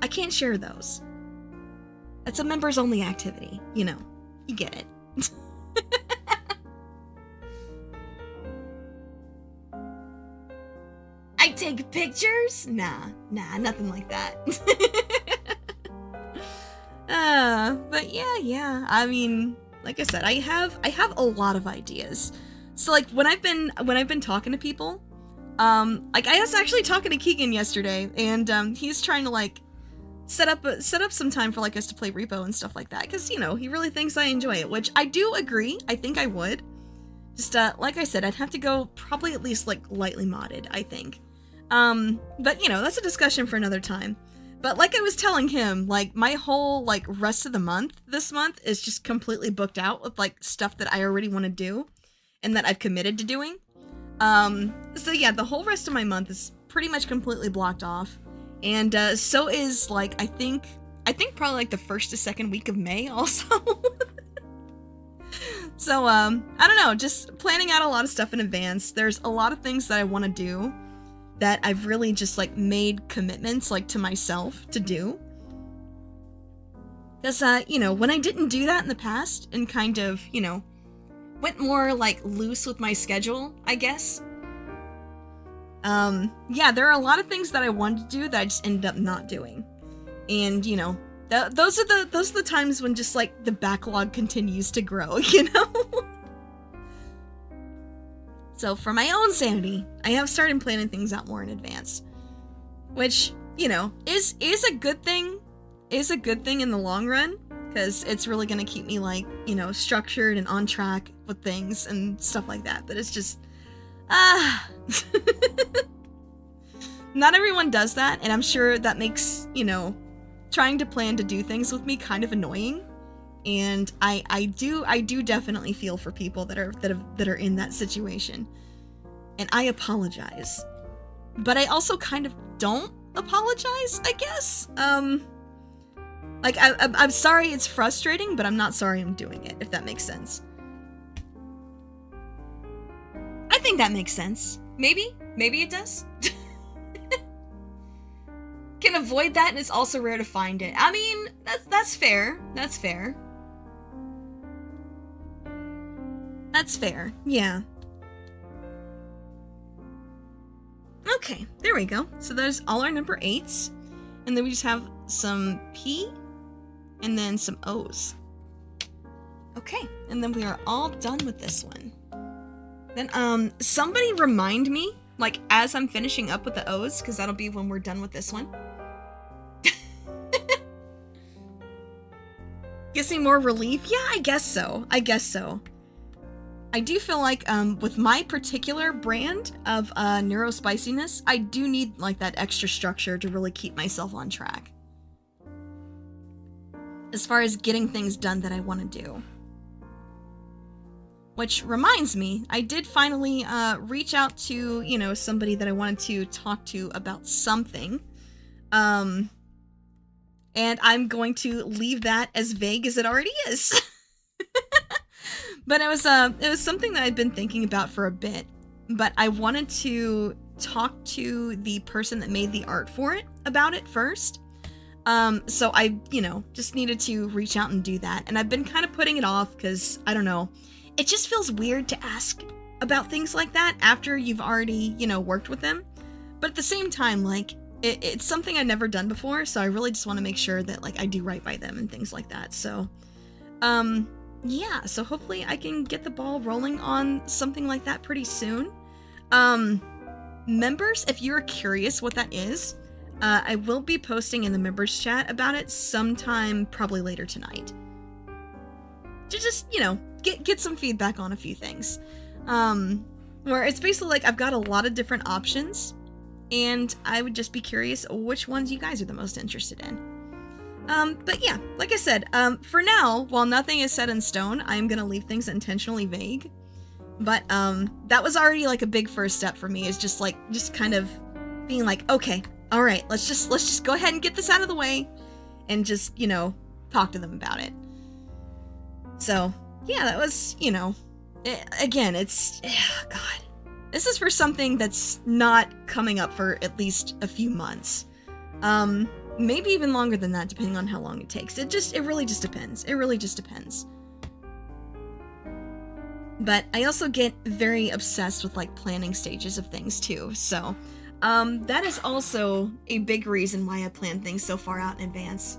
I can't share those. That's a members only activity. You know, you get it. I take pictures? Nah, nothing like that. But yeah. I mean, like I said, I have a lot of ideas. So like when I've been talking to people, like I was actually talking to Keegan yesterday, and he's trying to like set up some time for like us to play repo and stuff like that, because you know he really thinks I enjoy it, which I do agree. I think I would. Just like I said, I'd have to go probably at least like lightly modded, I think. But you know, that's a discussion for another time. But like I was telling him, like my whole like rest of the month this month is just completely booked out with like stuff that I already want to do and that I've committed to doing. So yeah, the whole rest of my month is pretty much completely blocked off. And so is like I think probably like the first to second week of May also. So I don't know, just planning out a lot of stuff in advance. There's a lot of things that I want to do that I've really just like made commitments like to myself to do. Because you know, when I didn't do that in the past and kind of, you know, went more like loose with my schedule, I guess. Yeah, there are a lot of things that I wanted to do that I just ended up not doing. And, you know, those are the times when just like the backlog continues to grow, you know? So for my own sanity, I have started planning things out more in advance, which, you know, is a good thing. Is a good thing in the long run, because it's really going to keep me like, you know, structured and on track with things and stuff like that. But it's just, not everyone does that, and I'm sure that makes, you know, trying to plan to do things with me kind of annoying. And I do definitely feel for people that are in that situation, and I apologize, but I also kind of don't apologize, I guess. Like I'm sorry it's frustrating, but I'm not sorry I'm doing it, if that makes sense. I think that makes sense. Maybe it does. Can avoid that, and it's also rare to find it. I mean, that's fair. That's fair. That's fair, yeah. Okay, there we go. So there's all our number 8s. And then we just have some P and then some O's. Okay, and then we are all done with this one. Then, somebody remind me, like, as I'm finishing up with the O's, because that'll be when we're done with this one. Gives me more relief? Yeah, I guess so. I do feel like, with my particular brand of, neurospiciness, I do need, like, that extra structure to really keep myself on track. As far as getting things done that I want to do. Which reminds me, I did finally, reach out to, you know, somebody that I wanted to talk to about something. And I'm going to leave that as vague as it already is. But it was something that I'd been thinking about for a bit, but I wanted to talk to the person that made the art for it about it first. So I, just needed to reach out and do that. And I've been kind of putting it off because, I don't know, it just feels weird to ask about things like that after you've already, worked with them. But at the same time, like, it's something I've never done before, so I really just want to make sure that, like, I do right by them and things like that. So, yeah, so hopefully I can get the ball rolling on something like that pretty soon. Members, if you're curious what that is, I will be posting in the members chat about it sometime probably later tonight. To just, get some feedback on a few things. Where it's basically like I've got a lot of different options, and I would just be curious which ones you guys are the most interested in. But yeah, like I said, for now, while nothing is set in stone, I'm gonna leave things intentionally vague. But, that was already like a big first step for me, is just kind of being like, okay, alright, let's just go ahead and get this out of the way, and just, talk to them about it. So, yeah, that was, again, it's, God, this is for something that's not coming up for at least a few months. Maybe even longer than that, depending on how long it takes. It really just depends. It really just depends. But I also get very obsessed with, like, planning stages of things, too. So, that is also a big reason why I plan things so far out in advance.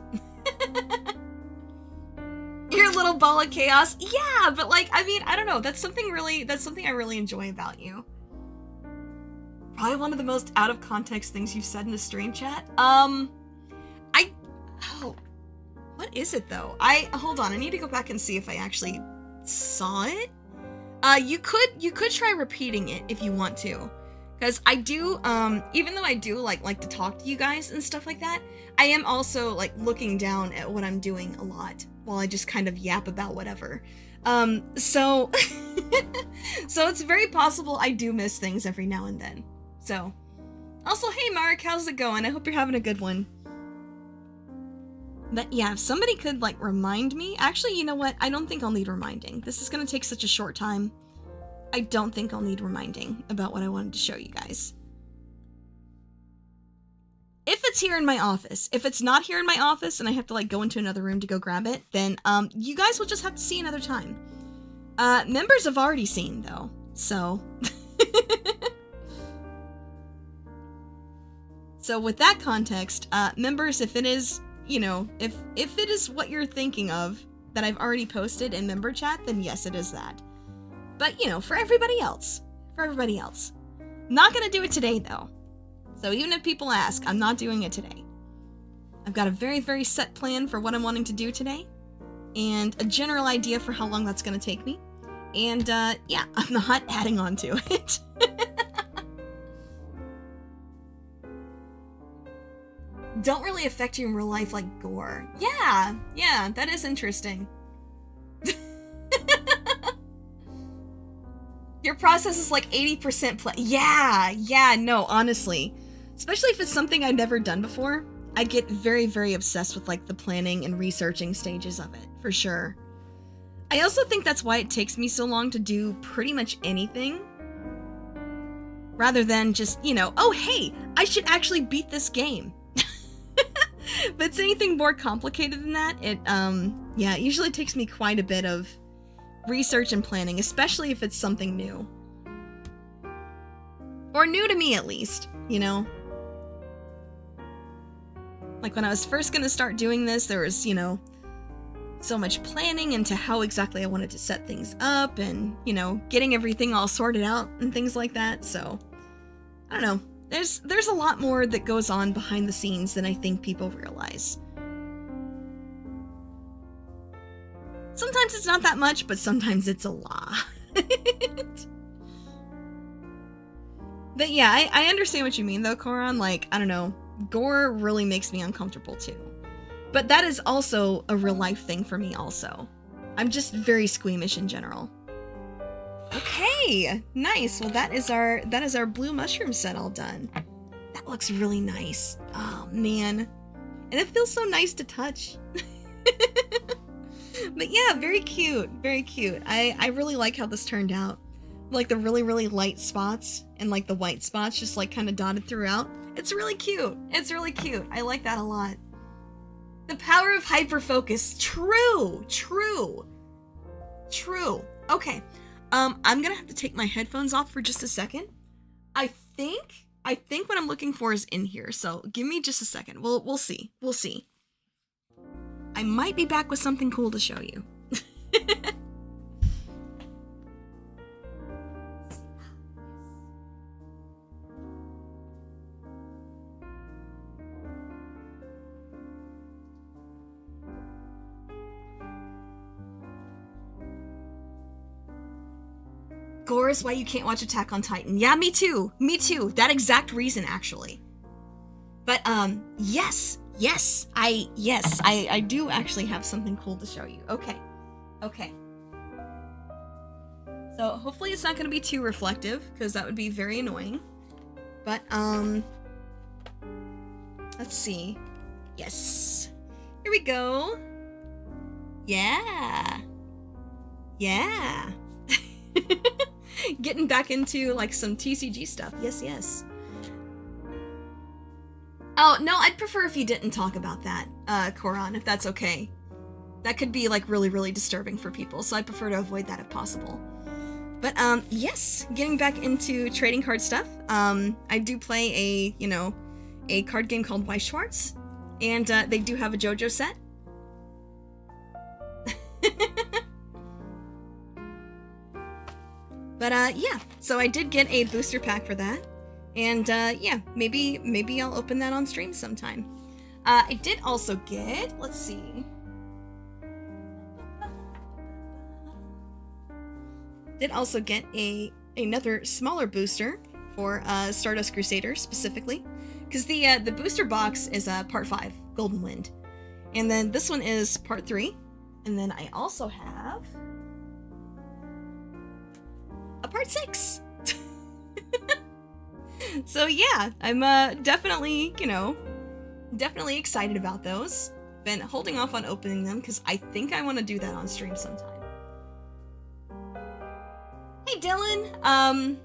Your little ball of chaos? Yeah, but, like, I mean, I don't know. That's something I really enjoy about you. Probably one of the most out of context things you've said in a stream chat. What is it though? Hold on, I need to go back and see if I actually saw it. You could try repeating it if you want to. Because I do, even though I do like to talk to you guys and stuff like that, I am also like looking down at what I'm doing a lot while I just kind of yap about whatever. So it's very possible I do miss things every now and then. So, also, hey Mark, how's it going? I hope you're having a good one. But yeah, if somebody could, like, remind me. Actually, you know what? I don't think I'll need reminding. This is gonna take such a short time. I don't think I'll need reminding about what I wanted to show you guys. If it's here in my office. If it's not here in my office and I have to, like, go into another room to go grab it, then, you guys will just have to see another time. Members have already seen, though. So... So with that context, members, if it is, if it is what you're thinking of that I've already posted in member chat, then yes, it is that. But, for everybody else. Not gonna do it today, though. So even if people ask, I'm not doing it today. I've got a very, very set plan for what I'm wanting to do today, and a general idea for how long that's gonna take me. And, yeah, I'm not adding on to it. Don't really affect you in real life like gore. Yeah, that is interesting. Your process is like 80% play. Yeah, no, honestly. Especially if it's something I've never done before, I get very, very obsessed with, like, the planning and researching stages of it, for sure. I also think that's why it takes me so long to do pretty much anything. Rather than just, oh hey, I should actually beat this game. If it's anything more complicated than that, it usually takes me quite a bit of research and planning, especially if it's something new. Or new to me, at least, Like, when I was first gonna start doing this, there was, so much planning into how exactly I wanted to set things up and, getting everything all sorted out and things like that, so... I don't know. There's a lot more that goes on behind the scenes than I think people realize. Sometimes it's not that much, but sometimes it's a lot. But yeah, I understand what you mean though, Koran. Like, I don't know, gore really makes me uncomfortable too. But that is also a real life thing for me also. I'm just very squeamish in general. Okay, nice. Well, that is our blue mushroom set all done. That looks really nice. Oh man, and it feels so nice to touch. But yeah, very cute, very cute. I really like how this turned out. Like the really, really light spots and like the white spots just like kind of dotted throughout. It's really cute. It's really cute. I like that a lot. The power of hyperfocus. True. Okay. I'm gonna have to take my headphones off for just a second. I think what I'm looking for is in here, so give me just a second. We'll see. I might be back with something cool to show you. Gore is why you can't watch Attack on Titan. Yeah, me too. That exact reason, actually. But, yes, I do actually have something cool to show you. Okay. So, hopefully it's not going to be too reflective, because that would be very annoying. But, let's see. Yes. Here we go. Yeah. Getting back into, like, some TCG stuff. Yes. Oh, no, I'd prefer if you didn't talk about that, Koran, if that's okay. That could be, like, really, really disturbing for people, so I'd prefer to avoid that if possible. But, yes, getting back into trading card stuff. I do play a card game called Weiss Schwarz, and, they do have a JoJo set. But, yeah, so I did get a booster pack for that, and, yeah, maybe I'll open that on stream sometime. I did also get, let's see, another smaller booster for, Stardust Crusader, specifically, because the booster box is, part 5, Golden Wind, and then this one is part 3, and then I also have a part 6. So yeah, I'm definitely excited about those. Been holding off on opening them because I think I want to do that on stream sometime. Hey Dylan,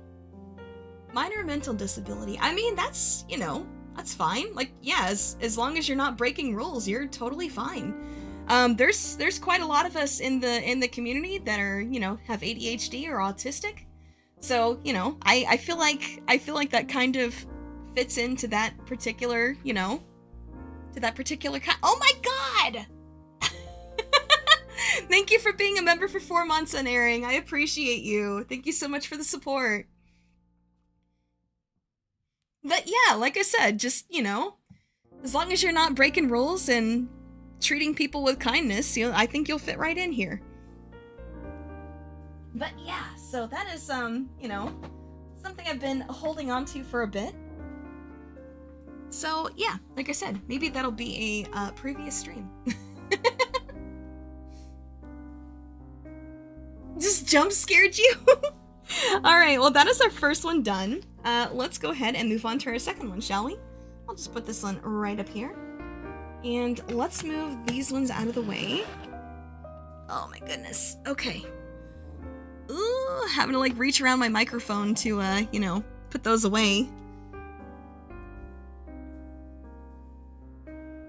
minor mental disability. I mean, that's fine. Like, yeah, as long as you're not breaking rules, you're totally fine. There's quite a lot of us in the community that are, have ADHD or autistic. So, I feel like that kind of fits into that particular, oh my god! Thank you for being a member for 4 months on airing. I appreciate you. Thank you so much for the support. But yeah, like I said, just, as long as you're not breaking rules and treating people with kindness, I think you'll fit right in here. But yeah, so that is, something I've been holding on to for a bit. So yeah, like I said, maybe that'll be a previous stream. Just jump scared you? Alright, well that is our first one done. Let's go ahead and move on to our second one, shall we? I'll just put this one right up here. And let's move these ones out of the way. Oh my goodness. Okay. Ooh, having to like reach around my microphone to, put those away.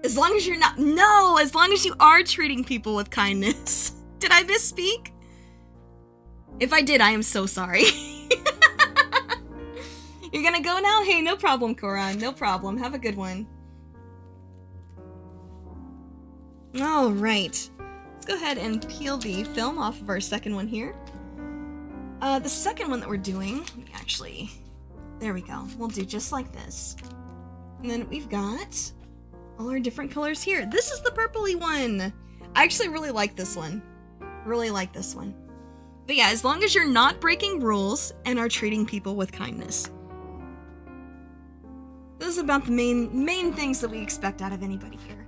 As long as you're not, no, as long as you are treating people with kindness. Did I misspeak? If I did, I am so sorry. You're gonna go now? Hey, no problem, Koran, no problem. Have a good one. Alright. Let's go ahead and peel the film off of our second one here. The second one that we're doing, let me actually, there we go. We'll do just like this. And then we've got all our different colors here. This is the purpley one. I actually really like this one. Really like this one. But yeah, as long as you're not breaking rules and are treating people with kindness. Those are about the main things that we expect out of anybody here.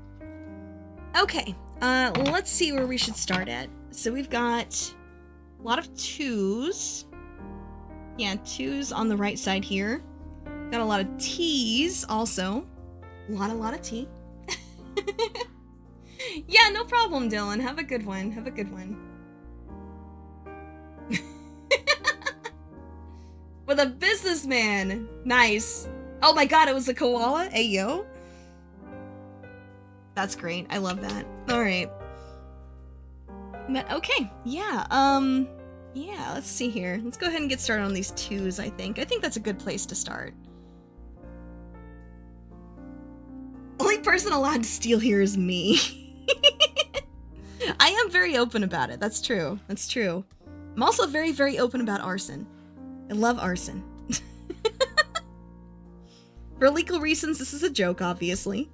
Okay, let's see where we should start at. So we've got a lot of 2s. Yeah, 2s on the right side here. Got a lot of T's also. A lot of T. Yeah, no problem, Dylan. Have a good one. Have a good one. With a businessman. Nice. Oh my god, it was a koala? Ayo. That's great. I love that. All right. But okay, yeah, yeah, let's see here. Let's go ahead and get started on these 2s, I think. I think that's a good place to start. Only person allowed to steal here is me. I am very open about it. That's true. That's true. I'm also very, very open about arson. I love arson. For legal reasons, this is a joke, obviously.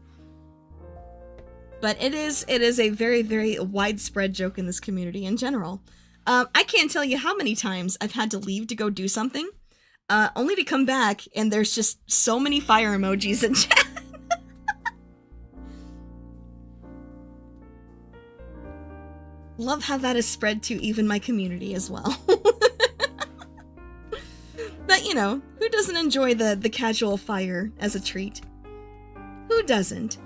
But it is a very, very widespread joke in this community in general. I can't tell you how many times I've had to leave to go do something, only to come back and there's just so many fire emojis in chat. Love how that is spread to even my community as well. But, you know, who doesn't enjoy the casual fire as a treat? Who doesn't?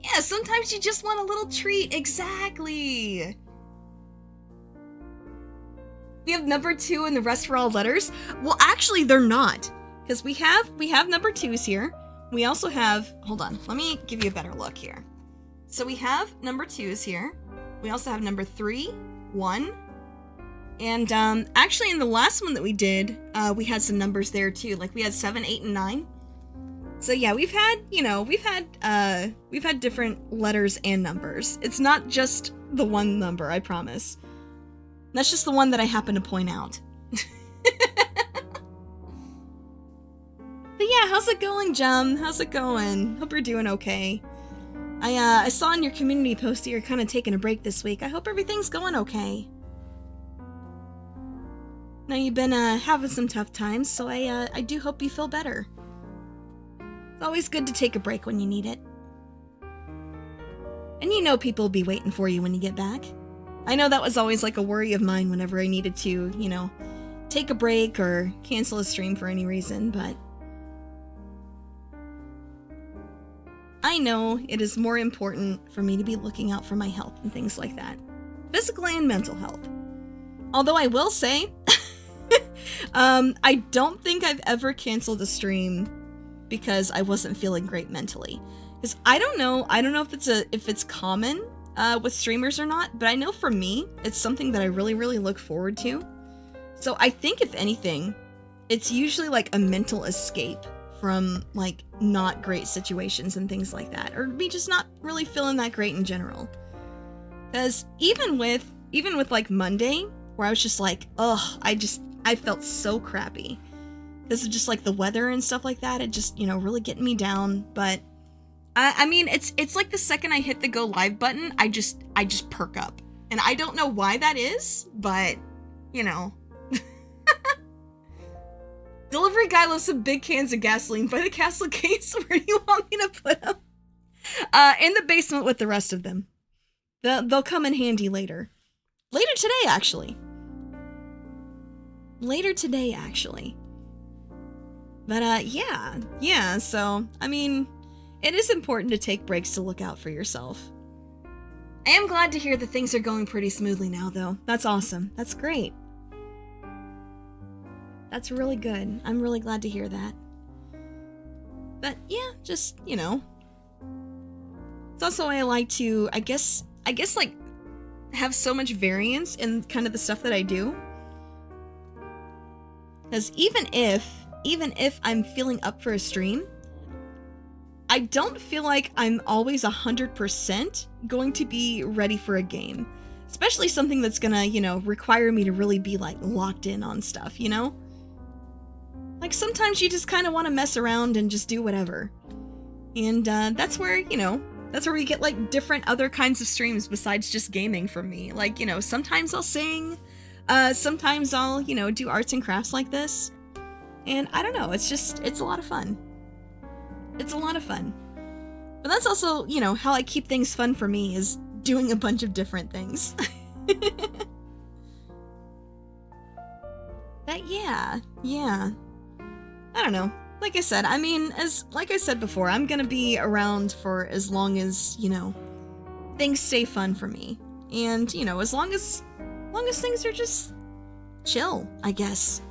Yeah, sometimes you just want a little treat. Exactly. We have number 2 and the rest were all letters. Well, actually, they're not. Because we have number 2s here. We also have, hold on, let me give you a better look here. So we have number 2s here. We also have number 3, 1. And actually in the last one that we did, we had some numbers there too. Like we had 7, 8, and 9. So yeah, we've had, you know, we've had different letters and numbers. It's not just the one number, I promise. That's just the one that I happen to point out. But yeah, how's it going, Jum? How's it going? Hope you're doing okay. I saw in your community post that you're kind of taking a break this week. I hope everything's going okay. Now you've been having some tough times, so I do hope you feel better. It's always good to take a break when you need it. And you know people will be waiting for you when you get back. I know that was always like a worry of mine whenever I needed to, you know, take a break or cancel a stream for any reason, but I know it is more important for me to be looking out for my health and things like that. Physical and mental health. Although I will say, I don't think I've ever canceled a stream because I wasn't feeling great mentally. Because I don't know if it's common with streamers or not, but I know for me, it's something that I really, really look forward to. So I think if anything, it's usually like a mental escape from like not great situations and things like that, or me just not really feeling that great in general. Because even with like Monday, where I was just like, ugh, I felt so crappy. This is just like the weather and stuff like that. It just, you know, really getting me down. But I mean, it's like the second I hit the go live button, I just perk up, and I don't know why that is, but you know. Delivery guy loves some big cans of gasoline by the castle case. Where do you want me to put them? In the basement with the rest of them. They'll come in handy later. Later today, actually. But, yeah, so, I mean, it is important to take breaks to look out for yourself. I am glad to hear that things are going pretty smoothly now, though. That's awesome. That's great. That's really good. I'm really glad to hear that. But, yeah, just, you know. It's also why I like to, I guess, like, have so much variance in kind of the stuff that I do. Because even if I'm feeling up for a stream, I don't feel like I'm always 100% going to be ready for a game. Especially something that's gonna, you know, require me to really be, like, locked in on stuff, you know? Like, sometimes you just kind of want to mess around and just do whatever. And, that's where, you know, that's where we get, like, different other kinds of streams besides just gaming from me. Like, you know, sometimes I'll sing, sometimes I'll, you know, do arts and crafts like this. And I don't know, it's a lot of fun. It's a lot of fun. But that's also, you know, how I keep things fun for me is doing a bunch of different things. But yeah. I don't know. Like I said, I mean, like I said before, I'm gonna be around for as long as, you know, things stay fun for me. And, you know, as long as things are just chill, I guess.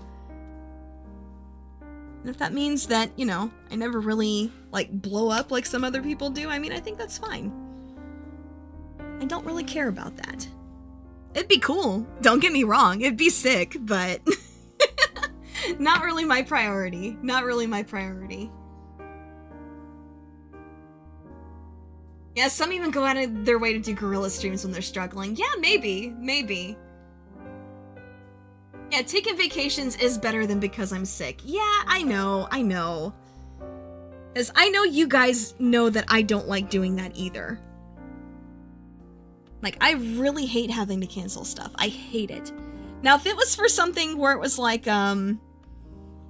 And if that means that, you know, I never really, like, blow up like some other people do, I mean, I think that's fine. I don't really care about that. It'd be cool. Don't get me wrong. It'd be sick, but not really my priority. Not really my priority. Yeah, some even go out of their way to do gorilla streams when they're struggling. Yeah, maybe. Maybe. Yeah, taking vacations is better than because I'm sick. Yeah, I know. Because I know you guys know that I don't like doing that either. Like, I really hate having to cancel stuff. I hate it. Now, if it was for something where it was like, I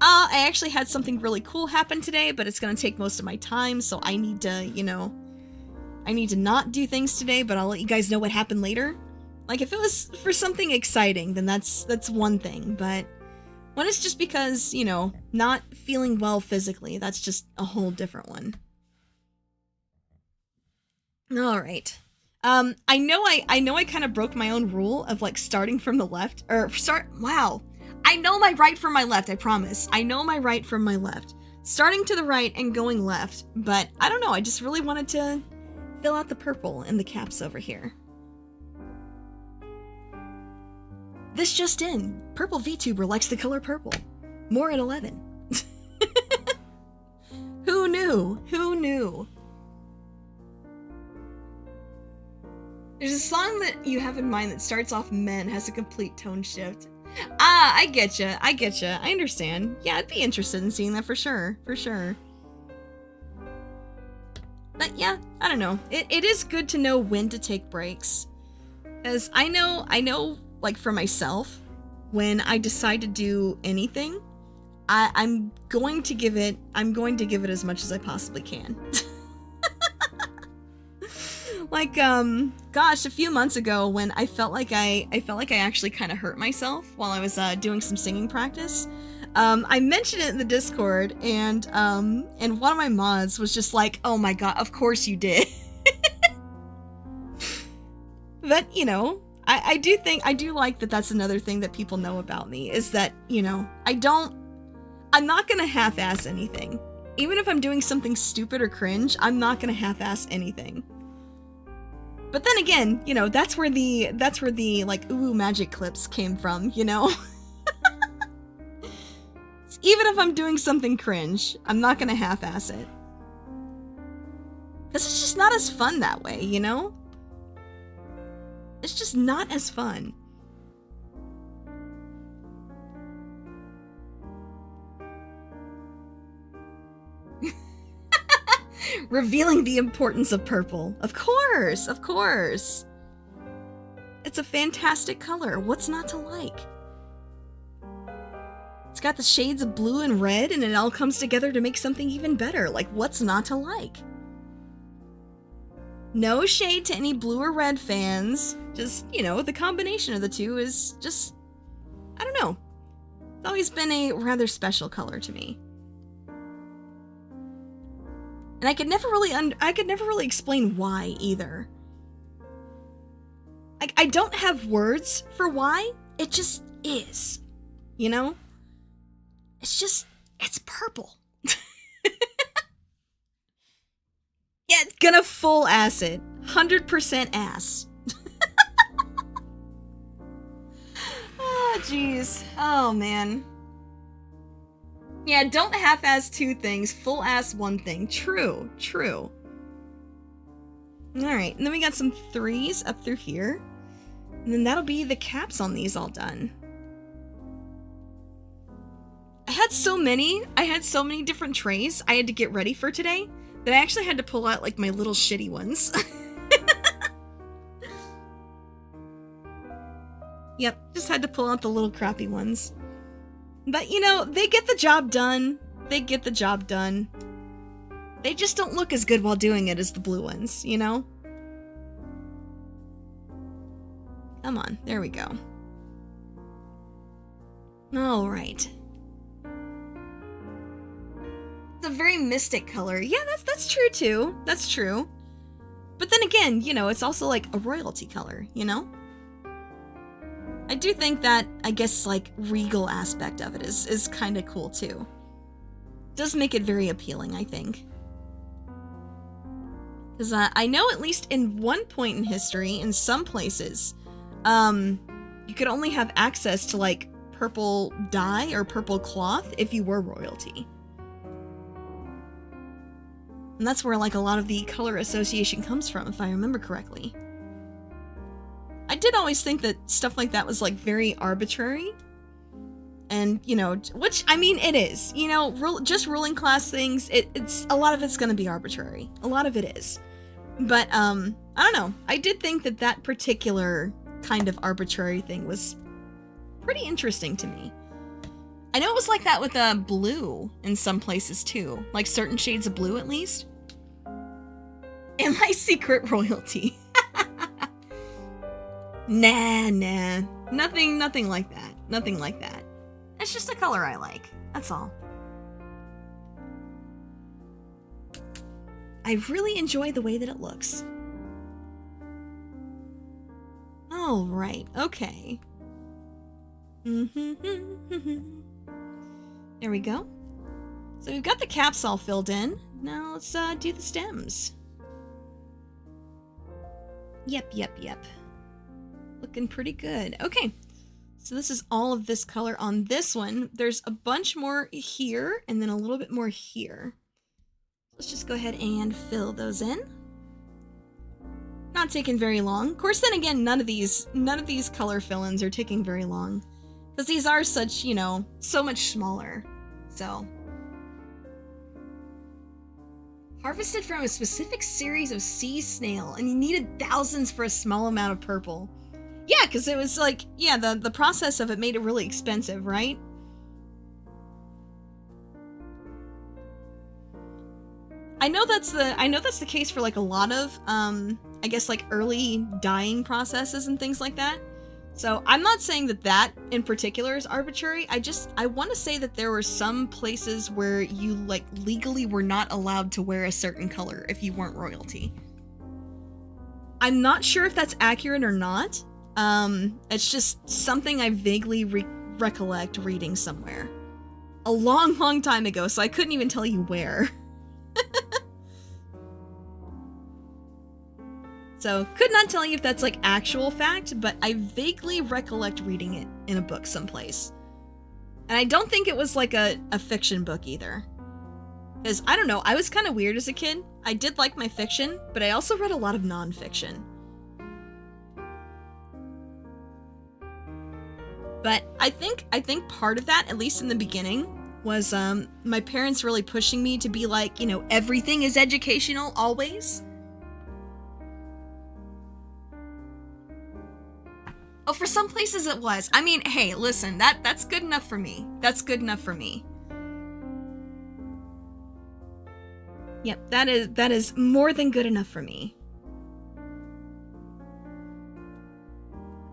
actually had something really cool happen today, but it's gonna take most of my time, so I need to, you know, I need to not do things today, but I'll let you guys know what happened later. Like, if it was for something exciting, then that's one thing, but when it's just because, you know, not feeling well physically, that's just a whole different one. Alright. I know I kind of broke my own rule of, like, starting from the left, wow. I know my right from my left, I promise. I know my right from my left. Starting to the right and going left, but I don't know, I just really wanted to fill out the purple in the caps over here. This just in. Purple VTuber likes the color purple. More at 11. Who knew? Who knew? There's a song that you have in mind that starts off men, has a complete tone shift. Ah, I getcha. I understand. Yeah, I'd be interested in seeing that for sure. For sure. But yeah, I don't know. It is good to know when to take breaks. As I know, like, for myself, when I decide to do anything, I'm going to give it as much as I possibly can. Like, gosh, a few months ago when I felt like I actually kind of hurt myself while I was doing some singing practice. I mentioned it in the Discord, and one of my mods was just like, "Oh my god, of course you did." But, you know, I do like that that's another thing that people know about me, is that, you know, I'm not gonna half-ass anything. Even if I'm doing something stupid or cringe, I'm not gonna half-ass anything. But then again, you know, that's where the like ooh magic clips came from, you know? Even if I'm doing something cringe, I'm not gonna half-ass it. Because it's just not as fun that way, you know? It's just not as fun. Revealing the importance of purple. Of course, of course. It's a fantastic color. What's not to like? It's got the shades of blue and red, and it all comes together to make something even better. Like, what's not to like? No shade to any blue or red fans. Just, you know, the combination of the two is just, I don't know. It's always been a rather special color to me. And I could never really explain why either. I don't have words for why. It just is. You know? It's purple. Yeah, gonna full ass it. 100% ass. Oh, jeez. Oh, man. Yeah, don't half-ass two things, full-ass one thing. True, true. Alright, and then we got some 3s up through here. And then that'll be the caps on these all done. I had so many different trays I had to get ready for today that I actually had to pull out, like, my little shitty ones. Yep, just had to pull out the little crappy ones. But, you know, they get the job done. They get the job done. They just don't look as good while doing it as the blue ones, you know? Come on, there we go. Alright. It's a very mystic color. Yeah, that's true too. That's true. But then again, you know, it's also like a royalty color, you know? I do think that, I guess, like, regal aspect of it is kind of cool too. does make it very appealing, I think. Because I know at least in one point in history, in some places, you could only have access to, like, purple dye or purple cloth if you were royalty. And that's where, like, a lot of the color association comes from, if I remember correctly. I did always think that stuff like that was, like, very arbitrary. And, you know, which, I mean, it is. You know, just ruling class things, it's a lot of it's gonna be arbitrary. A lot of it is. But, I don't know. I did think that that particular kind of arbitrary thing was pretty interesting to me. I know it was like that with blue in some places too. Like certain shades of blue at least. Am I secret royalty? Nah. Nothing like that. Nothing like that. It's just a color I like. That's all. I really enjoy the way that it looks. All right. Okay. There we go. So we've got the caps all filled in. Now let's do the stems. Yep. Looking pretty good. Okay. So this is all of this color on this one. There's a bunch more here and then a little bit more here. Let's just go ahead and fill those in. Not taking very long. Of course, then again, none of these color fill-ins are taking very long. Because these are such, you know, so much smaller. So. Harvested from a specific series of sea snail, and you needed thousands for a small amount of purple. Yeah, because it was like, yeah, the process of it made it really expensive, right? I know that's the case for like a lot of, I guess like early dyeing processes and things like that. So I'm not saying that in particular is arbitrary. I want to say that there were some places where you like legally were not allowed to wear a certain color if you weren't royalty. I'm not sure if that's accurate or not. It's just something I vaguely recollect reading somewhere. A long time ago, so I couldn't even tell you where. So, could not tell you if that's like actual fact, but I vaguely recollect reading it in a book someplace. And I don't think it was like a fiction book either. Because, I don't know, I was kind of weird as a kid. I did like my fiction, but I also read a lot of non-fiction. But I think part of that, at least in the beginning, was my parents really pushing me to be like, you know, everything is educational always. Oh, for some places it was. I mean, hey, listen, that's good enough for me. That's good enough for me. Yep, that is more than good enough for me.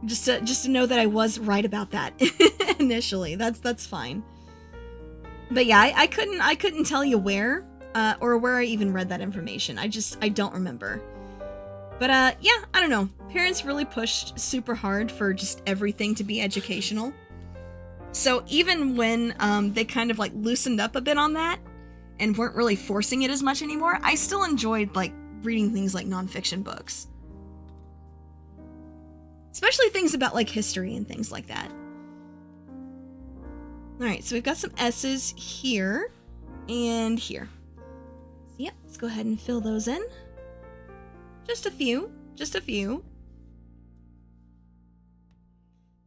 Just to know that I was right about that initially. That's fine. But yeah, I couldn't tell you where or where I even read that information. I don't remember. But yeah, I don't know. Parents really pushed super hard for just everything to be educational. So even when they kind of like loosened up a bit on that and weren't really forcing it as much anymore, I still enjoyed like reading things like nonfiction books. Especially things about like history and things like that. Alright, so we've got some S's here and here. So yep, let's go ahead and fill those in. Just a few.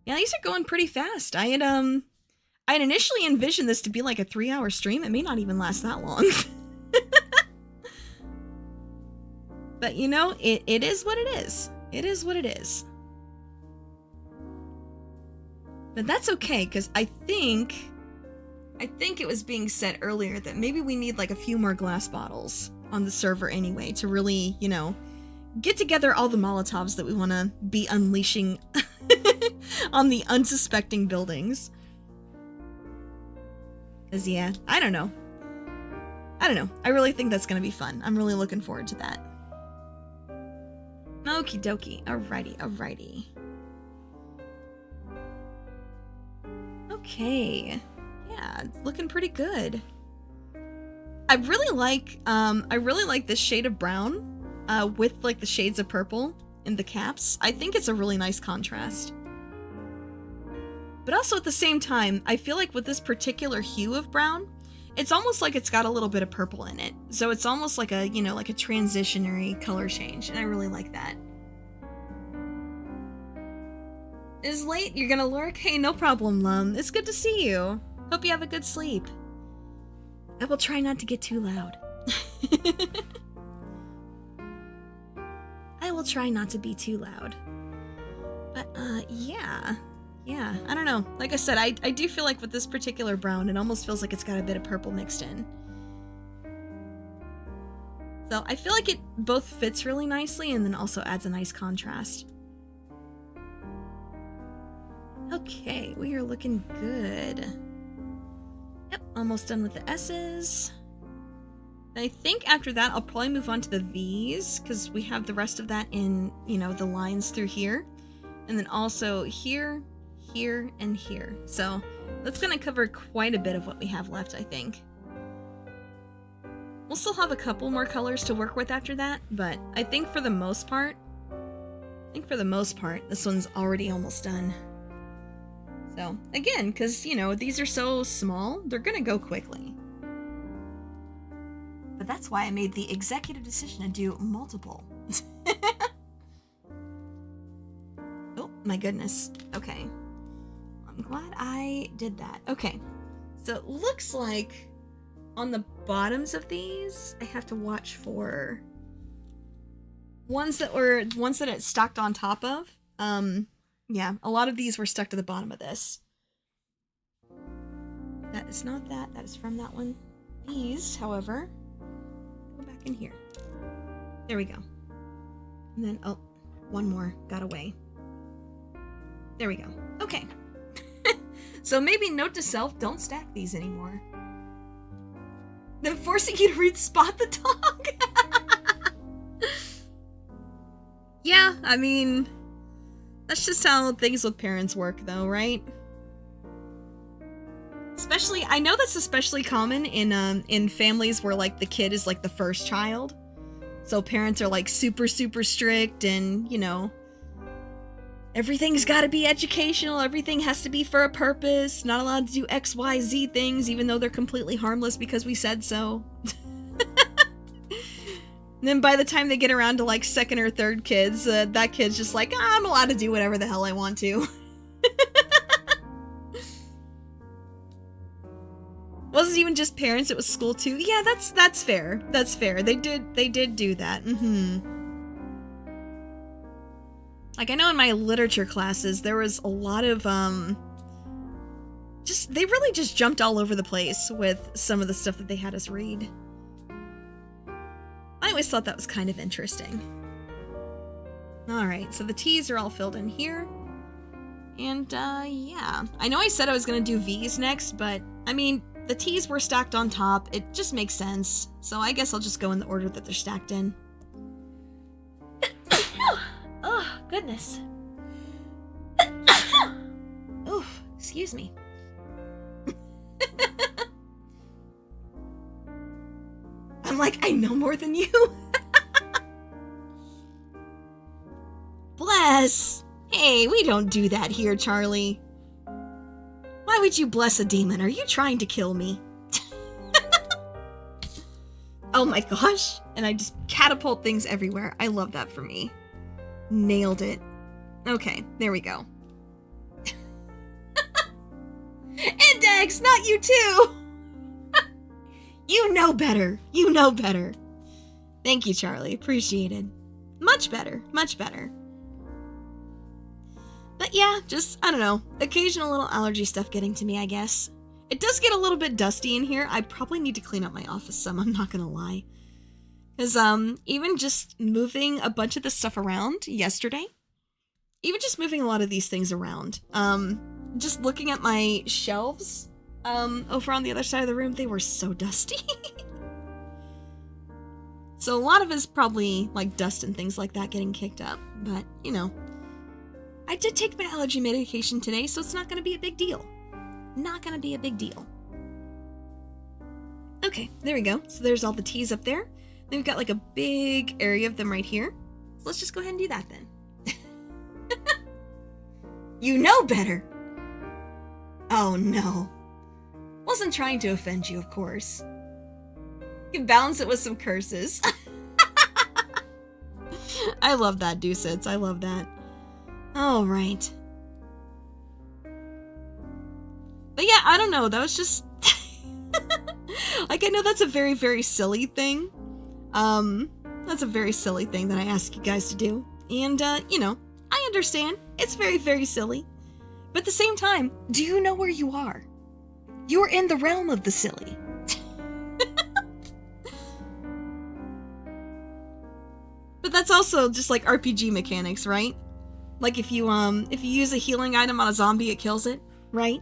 Yeah, these are going pretty fast. I had initially envisioned this to be like a 3-hour stream. It may not even last that long. But you know, it is what it is. It is what it is. But that's okay, because I think it was being said earlier that maybe we need like a few more glass bottles on the server anyway to really, you know, get together all the Molotovs that we want to be unleashing on the unsuspecting buildings. Because, yeah, I don't know. I really think that's going to be fun. I'm really looking forward to that. Okie dokie. Alrighty. Okay. Yeah, looking pretty good. I really like this shade of brown with like the shades of purple in the caps. I think it's a really nice contrast. But also at the same time, I feel like with this particular hue of brown, it's almost like it's got a little bit of purple in it. So it's almost like a, you know, like a transitionary color change, and I really like that. It's late, you're gonna lurk? Hey, no problem, Lum. It's good to see you. Hope you have a good sleep. I will try not to get too loud. I will try not to be too loud. But, yeah. Yeah, I don't know. Like I said, I do feel like with this particular brown, it almost feels like it's got a bit of purple mixed in. So I feel like it both fits really nicely and then also adds a nice contrast. Okay, we are looking good. Yep, almost done with the S's. And I think after that, I'll probably move on to the V's, because we have the rest of that in, you know, the lines through here. And then also here, here, and here. So that's going to cover quite a bit of what we have left, I think. We'll still have a couple more colors to work with after that, but I think for the most part, this one's already almost done. So, again, because, you know, these are so small, they're going to go quickly. But that's why I made the executive decision to do multiple. Oh, my goodness. Okay. I'm glad I did that. Okay. So it looks like on the bottoms of these, I have to watch for ones that it stacked on top of. Yeah, a lot of these were stuck to the bottom of this. That is not that. That is from that one. These, however, go back in here. There we go. And then, oh, one more got away. There we go. Okay. So maybe note to self, don't stack these anymore. Then forcing you to read Spot the Dog. Yeah, I mean, that's just how things with parents work, though, right? Especially, I know that's especially common in families where, like, the kid is, like, the first child. So parents are, like, super, super strict and, you know, everything's gotta be educational, everything has to be for a purpose, not allowed to do X, Y, Z things, even though they're completely harmless because we said so. And then by the time they get around to, like, second or third kids, that kid's just like, I'm allowed to do whatever the hell I want to. Wasn't even just parents, it was school too. Yeah, that's fair. That's fair. They did do that. Like, I know in my literature classes, there was a lot of, they really just jumped all over the place with some of the stuff that they had us read. I always thought that was kind of interesting. Alright, so the T's are all filled in here. And, yeah. I know I said I was gonna do V's next, but, I mean, the T's were stacked on top. It just makes sense. So I guess I'll just go in the order that they're stacked in. Oh, goodness. Oof, excuse me. I'm like, I know more than you. Bless. Hey, we don't do that here, Charlie. Why would you bless a demon? Are you trying to kill me? Oh my gosh. And I just catapult things everywhere. I love that for me. Nailed it. Okay, there we go. Index, not you too! You know better. You know better. Thank you, Charlie. Appreciated. Much better. Much better. But yeah, just, I don't know, occasional little allergy stuff getting to me, I guess. It does get a little bit dusty in here. I probably need to clean up my office some, I'm not gonna lie. Because, even just moving a bunch of this stuff around yesterday, even just moving a lot of these things around, just looking at my shelves, over on the other side of the room, they were so dusty. So a lot of it is probably, like, dust and things like that getting kicked up, but, you know. I did take my allergy medication today, so it's not gonna be a big deal. Not gonna be a big deal. Okay, there we go. So there's all the T's up there. Then we've got like a big area of them right here. So let's just go ahead and do that then. You know better. Oh no. Wasn't trying to offend you, of course. You can balance it with some curses. I love that, Deucits. I love that. All right. But yeah, I don't know. That was just... like, I know that's a very, very silly thing. That's a very silly thing that I ask you guys to do. And, you know, I understand. It's very, very silly. But at the same time, do you know where you are? You're in the realm of the silly. But that's also just like RPG mechanics, right? Like if you use a healing item on a zombie, it kills it, right?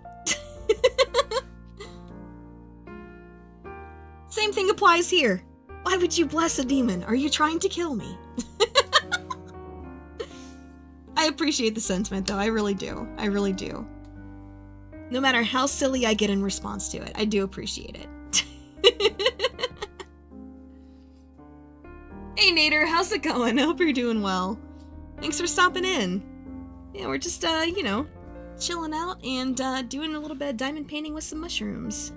Same thing applies here. Why would you bless a demon? Are you trying to kill me? I appreciate the sentiment, though. I really do. I really do. No matter how silly I get in response to it, I do appreciate it. Hey, Nader, how's it going? I hope you're doing well. Thanks for stopping in. Yeah, we're just, you know, chilling out and doing a little bit of diamond painting with some mushrooms.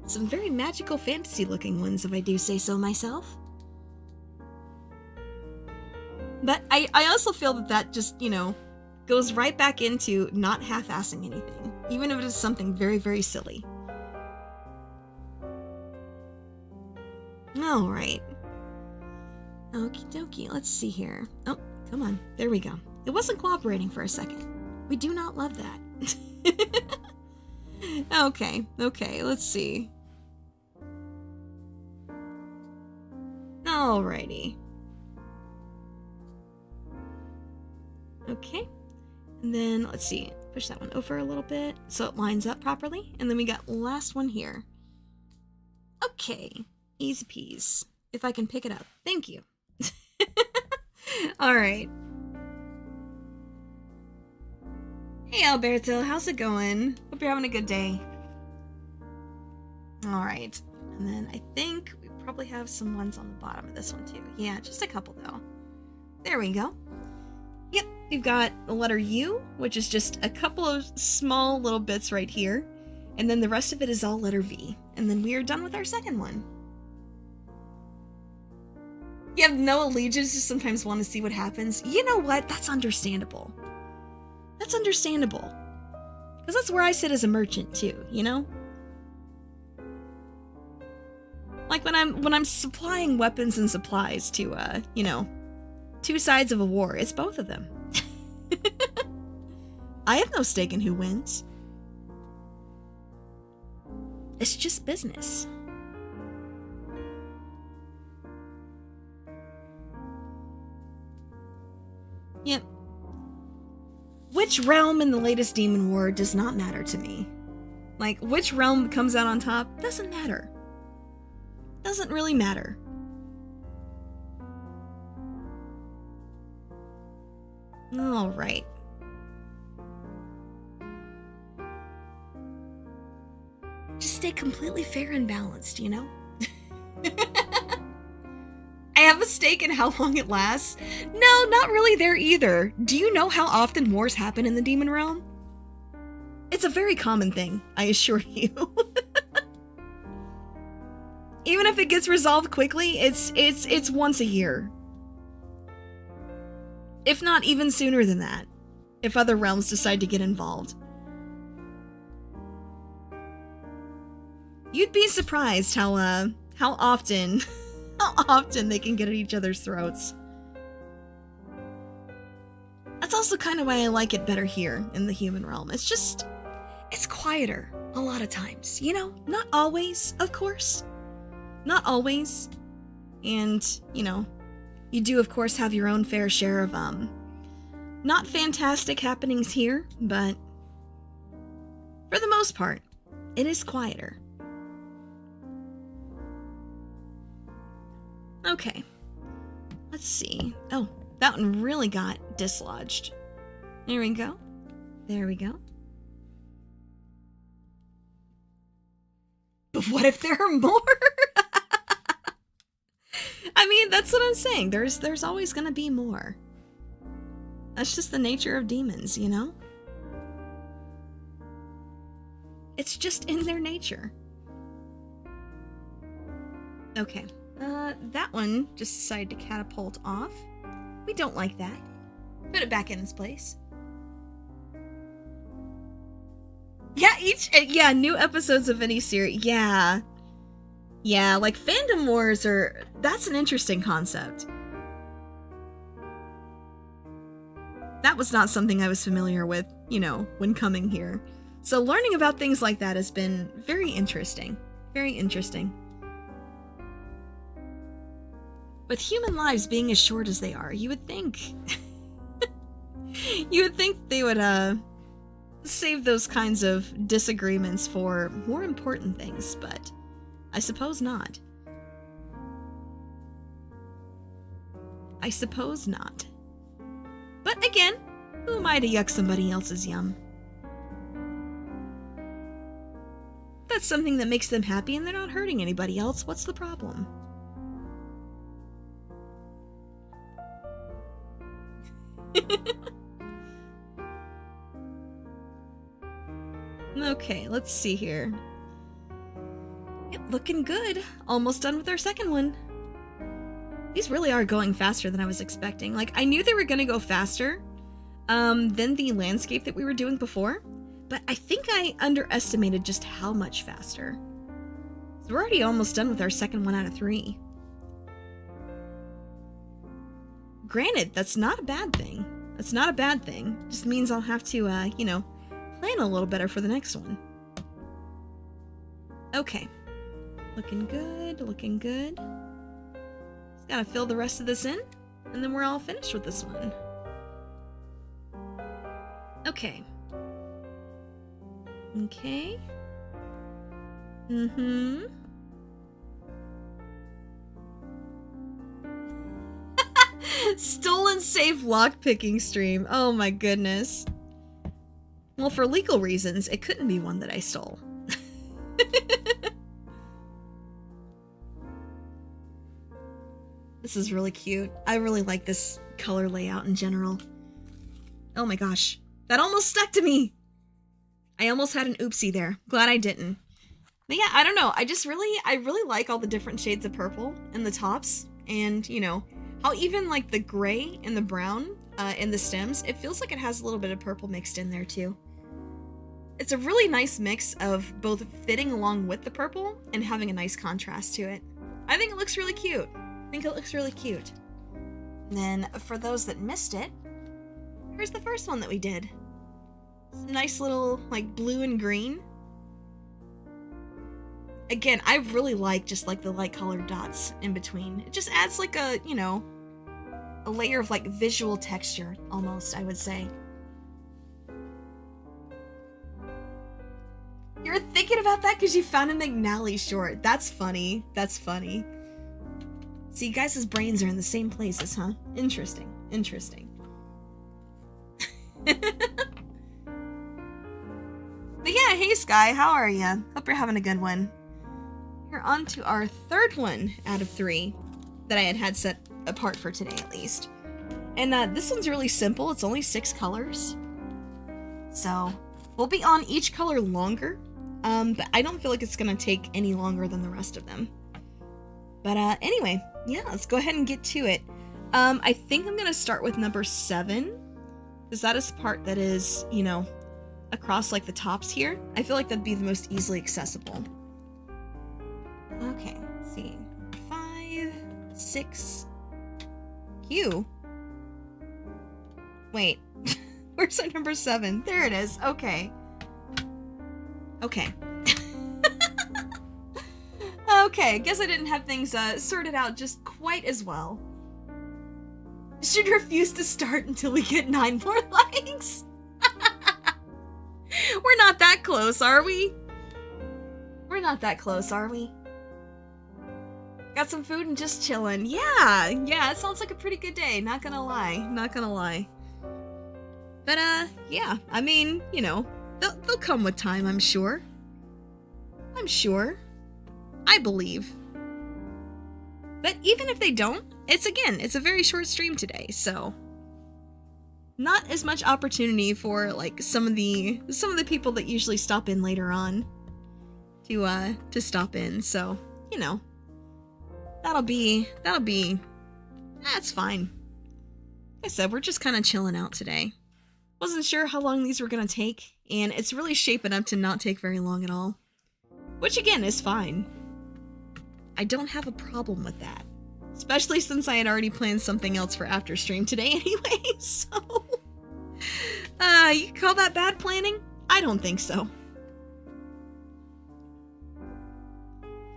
Some very magical fantasy-looking ones, if I do say so myself. But I also feel that that just, you know, goes right back into not half-assing anything, even if it is something very, very silly. Alright. Okie dokie, let's see here. Oh, come on. There we go. It wasn't cooperating for a second. We do not love that. Okay, let's see. Alrighty. Okay. And then, let's see. Push that one over a little bit so it lines up properly. And then we got last one here. Okay. Easy peas. If I can pick it up. Thank you. Alright. Hey, Alberto. How's it going? Hope you're having a good day. Alright. And then I think we probably have some ones on the bottom of this one too. Yeah, just a couple though. There we go. Yep, we've got the letter U, which is just a couple of small little bits right here. And then the rest of it is all letter V. And then we are done with our second one. You have no allegiance, just sometimes want to see what happens. You know what? That's understandable. That's understandable. Because that's where I sit as a merchant too, you know? Like when I'm supplying weapons and supplies to, you know, two sides of a war, it's both of them. I have no stake in who wins. It's just business. Yep. Which realm in the latest Demon War does not matter to me. Like, which realm comes out on top doesn't matter. Doesn't really matter. Alright. Just stay completely fair and balanced, you know? I have a stake in how long it lasts. No, not really there either. Do you know how often wars happen in the demon realm? It's a very common thing, I assure you. Even if it gets resolved quickly, it's once a year. If not even sooner than that, if other realms decide to get involved. You'd be surprised how often they can get at each other's throats. That's also kind of why I like it better here in the human realm. It's quieter a lot of times, you know? Not always, of course. Not always. And, you know, you do, of course, have your own fair share of, not fantastic happenings here, but for the most part, it is quieter. Okay. Let's see. Oh, that one really got dislodged. There we go. There we go. But what if there are more? I mean, that's what I'm saying. There's always gonna be more. That's just the nature of demons, you know? It's just in their nature. Okay. That one just decided to catapult off. We don't like that. Put it back in its place. Yeah, new episodes of any series. Yeah, like fandom wars that's an interesting concept. That was not something I was familiar with, you know, when coming here. So learning about things like that has been very interesting. Very interesting. With human lives being as short as they are, you would think... you would think they would, save those kinds of disagreements for more important things, but I suppose not. I suppose not. But again, who am I to yuck somebody else's yum? That's something that makes them happy and they're not hurting anybody else. What's the problem? Okay, let's see here. Yep, looking good. Almost done with our second one. These really are going faster than I was expecting. Like, I knew they were gonna go faster than the landscape that we were doing before, but I think I underestimated just how much faster. So we're already almost done with our second one out of 3. Granted, that's not a bad thing. That's not a bad thing. Just means I'll have to, you know, plan a little better for the next one. Okay. Looking good, looking good. Just gotta fill the rest of this in, and then we're all finished with this one. Okay. Okay. Mm-hmm. Stolen safe lockpicking stream. Oh my goodness. Well, for legal reasons, it couldn't be one that I stole. This is really cute. I really like this color layout in general. Oh my gosh. That almost stuck to me! I almost had an oopsie there. Glad I didn't. But yeah, I don't know. I really like all the different shades of purple in the tops. And, you know, how even like the gray and the brown in the stems, it feels like it has a little bit of purple mixed in there too. It's a really nice mix of both fitting along with the purple and having a nice contrast to it. I think it looks really cute. And then, for those that missed it, here's the first one that we did. Some nice little, like, blue and green. Again, I really like just, like, the light colored dots in between. It just adds, like, a, you know, a layer of, like, visual texture, almost, I would say. You're thinking about that because you found a McNally short. That's funny. That's funny. See, you guys' brains are in the same places, huh? Interesting. Interesting. But yeah, hey Sky, how are ya? Hope you're having a good one. We're on to our third one out of 3 that I had set apart for today, at least. And this one's really simple. It's only 6 colors. So, we'll be on each color longer. But I don't feel like it's gonna take any longer than the rest of them. But anyway, yeah, let's go ahead and get to it. I think I'm gonna start with number 7, because that is the part that is, you know, across like the tops here. I feel like that'd be the most easily accessible. Okay, let's see. 5, 6, Q. Wait, where's our number 7? There it is. Okay. Okay. Okay, guess I didn't have things sorted out just quite as well. Should refuse to start until we get 9 more likes. We're not that close, are we? We're not that close, are we? Got some food and just chilling. Yeah, it sounds like a pretty good day. Not gonna lie. But yeah, I mean, you know, they'll come with time, I'm sure. I believe. But even if they don't, it's a very short stream today, so not as much opportunity for like some of the people that usually stop in later on to stop in. So, you know, that's fine. Like I said, we're just kind of chilling out today. Wasn't sure how long these were gonna take, and it's really shaping up to not take very long at all. Which again is fine. I don't have a problem with that. Especially since I had already planned something else for after stream today anyway, so... you call that bad planning? I don't think so.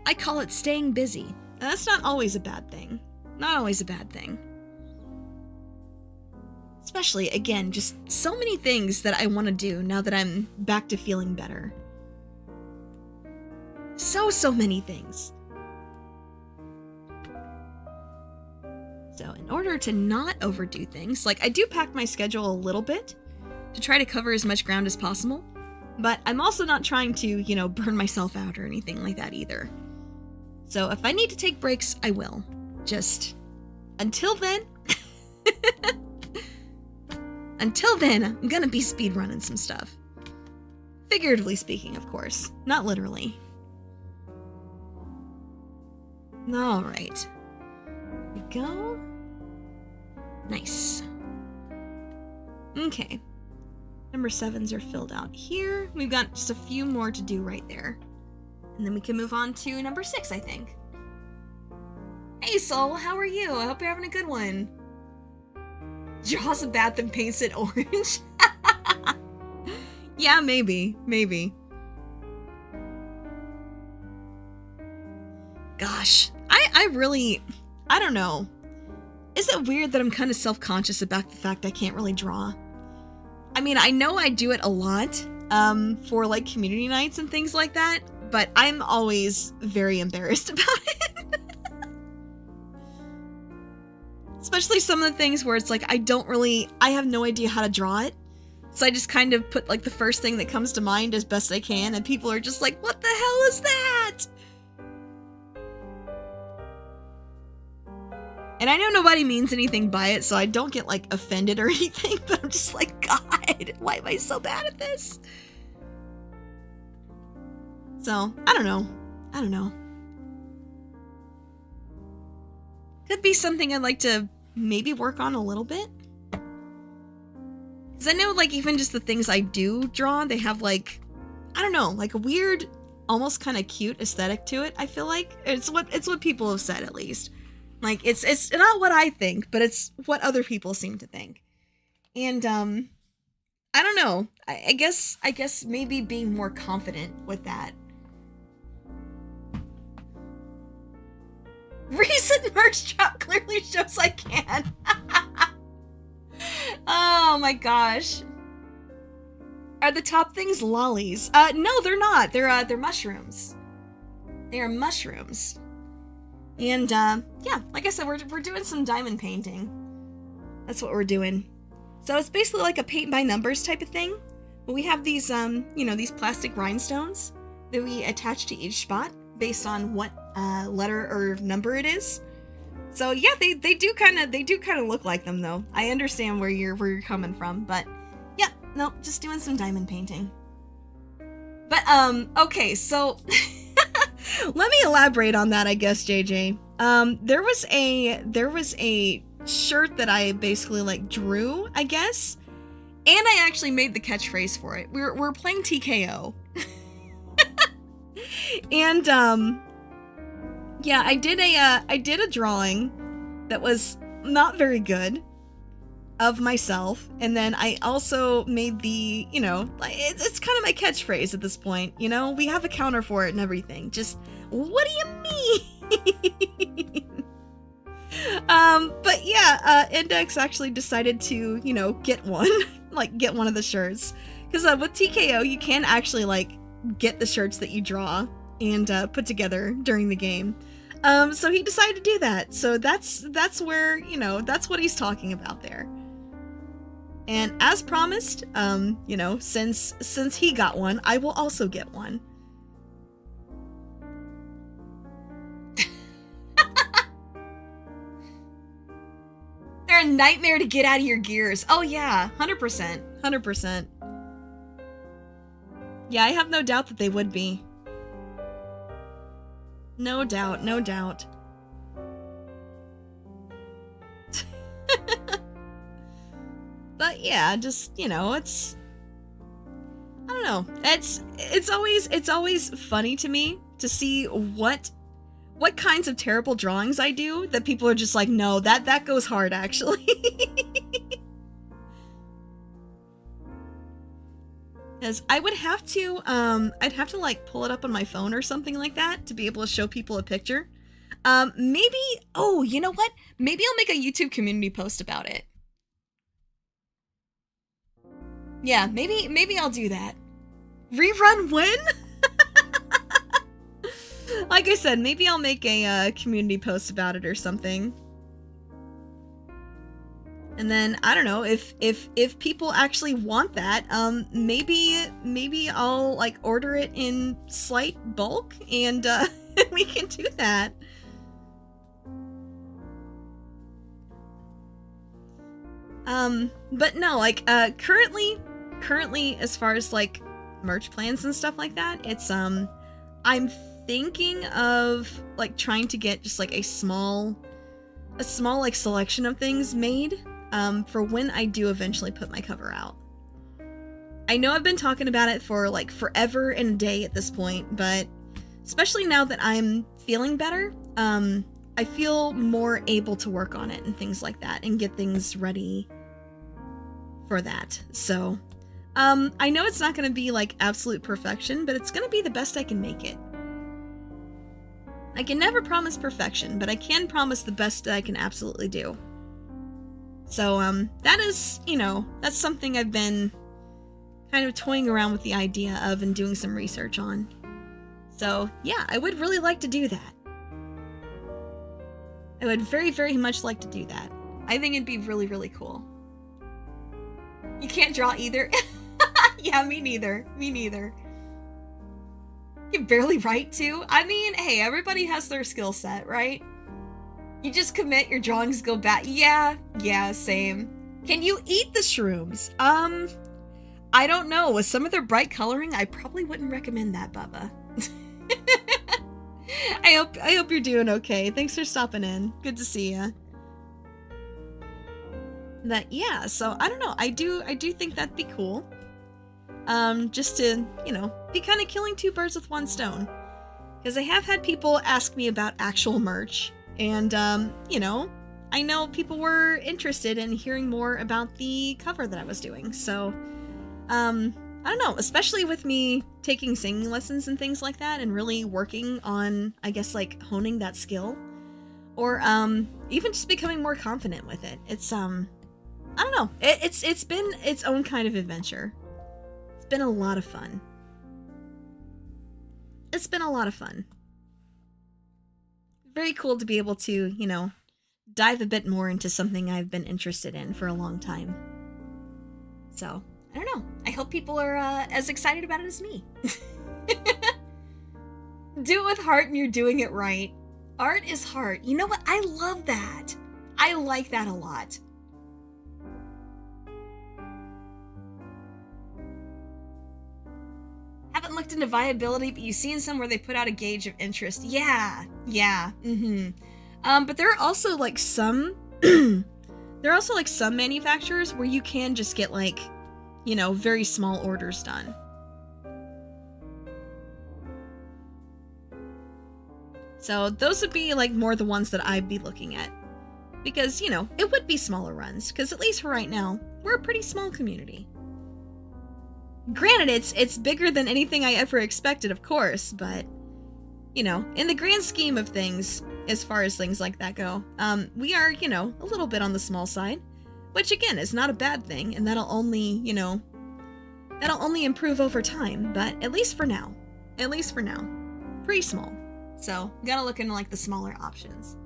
I call it staying busy. And that's not always a bad thing. Not always a bad thing. Especially, again, just so many things that I want to do now that I'm back to feeling better. So many things. So in order to not overdo things, like I do pack my schedule a little bit to try to cover as much ground as possible, but I'm also not trying to, you know, burn myself out or anything like that either. So if I need to take breaks, I will. Just until then, I'm gonna be speedrunning some stuff. Figuratively speaking, of course, not literally. Alright. Here we go. Nice. Okay. Number 7s are filled out here. We've got just a few more to do right there. And then we can move on to number 6, I think. Hey Soul, how are you? I hope you're having a good one. Draws a bath and paints it orange. Yeah, maybe. Gosh, I don't know. Is it weird that I'm kind of self-conscious about the fact I can't really draw? I mean, I know I do it a lot, for like community nights and things like that, but I'm always very embarrassed about it. Especially some of the things where it's like, I have no idea how to draw it. So I just kind of put like the first thing that comes to mind as best I can, and people are just like, what the hell is that? And I know nobody means anything by it, so I don't get like offended or anything, but I'm just like, God, why am I so bad at this? So, I don't know. Could be something I'd like to maybe work on a little bit. Because I know, like, even just the things I do draw, they have, like, I don't know, like a weird, almost kind of cute aesthetic to it, I feel like. It's what people have said, at least. Like, it's not what I think, but it's what other people seem to think. And, I don't know. I guess maybe being more confident with that. Recent merch drop clearly shows I can. Oh my gosh. Are the top things lollies? No, they're not. They're mushrooms. They are mushrooms. And, yeah, like I said, we're doing some diamond painting. That's what we're doing. So it's basically like a paint by numbers type of thing. But we have these, these plastic rhinestones that we attach to each spot based on what letter or number it is. So yeah, they do kind of look like them though. I understand where you're coming from, but yeah, no, just doing some diamond painting. But okay, so let me elaborate on that, I guess, JJ. There was a shirt that I basically like drew, I guess, and I actually made the catchphrase for it. We're playing TKO. And yeah, I did a drawing that was not very good of myself, and then I also made the, it's kind of my catchphrase at this point, we have a counter for it and everything. Just, what do you mean? But yeah, Index actually decided to, get one, get one of the shirts, because with TKO you can actually get the shirts that you draw and put together during the game. So he decided to do that. So that's where, that's what he's talking about there. And as promised, since he got one, I will also get one. They're a nightmare to get out of your gears. Oh yeah, 100%. 100%. Yeah, I have no doubt that they would be. No doubt, no doubt. But yeah, just, you know, it's, I don't know. It's always funny to me to see what kinds of terrible drawings I do that people are just like, no, that goes hard actually. Because I would have to, I'd have to like pull it up on my phone or something like that to be able to show people a picture. Maybe, oh, you know what? Maybe I'll make a YouTube community post about it. Yeah, maybe I'll do that. Rerun when? Like I said, maybe I'll make a community post about it or something. And then I don't know if people actually want that, maybe I'll like order it in slight bulk and we can do that. But no, like currently as far as like merch plans and stuff like that, it's I'm thinking of like trying to get just like a small like selection of things made for when I do eventually put my cover out. I know I've been talking about it for like forever and a day at this point, but especially now that I'm feeling better, I feel more able to work on it and things like that and get things ready for that. So I know it's not going to be like absolute perfection, but it's going to be the best I can make it. I can never promise perfection, but I can promise the best that I can absolutely do. So that is, you know, that's something I've been kind of toying around with the idea of and doing some research on. So yeah, I would really like to do that. I would very, very much like to do that. I think it'd be really, really cool. You can't draw either? Yeah, me neither. Me neither. You can barely write too? I mean, hey, everybody has their skill set, right? You just commit, your drawings go back. Yeah, same. Can you eat the shrooms? I don't know. With some of their bright coloring, I probably wouldn't recommend that, Bubba. I hope you're doing okay. Thanks for stopping in. Good to see ya. But yeah, so I don't know. I do think that'd be cool. Just to, you know, be kind of killing two birds with one stone. Because I have had people ask me about actual merch, and you know, I know people were interested in hearing more about the cover that I was doing. So I don't know, especially with me taking singing lessons and things like that and really working on, I guess, like honing that skill, or even just becoming more confident with it. It's I don't know, it's been its own kind of adventure. It's been a lot of fun. It's been a lot of fun. Very cool to be able to, you know, dive a bit more into something I've been interested in for a long time. So I don't know. I hope people are as excited about it as me. Do it with heart and you're doing it right. Art is heart. You know what? I love that. I like that a lot. Haven't looked into viability, but you've seen some where they put out a gauge of interest. Yeah. But there are also like some some manufacturers where you can just get like, you know, very small orders done. So those would be like more the ones that I'd be looking at. Because, you know, it would be smaller runs. Because at least for right now, we're a pretty small community. Granted, it's bigger than anything I ever expected, of course, but, you know, in the grand scheme of things, as far as things like that go, we are, you know, a little bit on the small side, which again is not a bad thing, and that'll only, you know, that'll only improve over time, but at least for now, pretty small. So, gotta look into like the smaller options.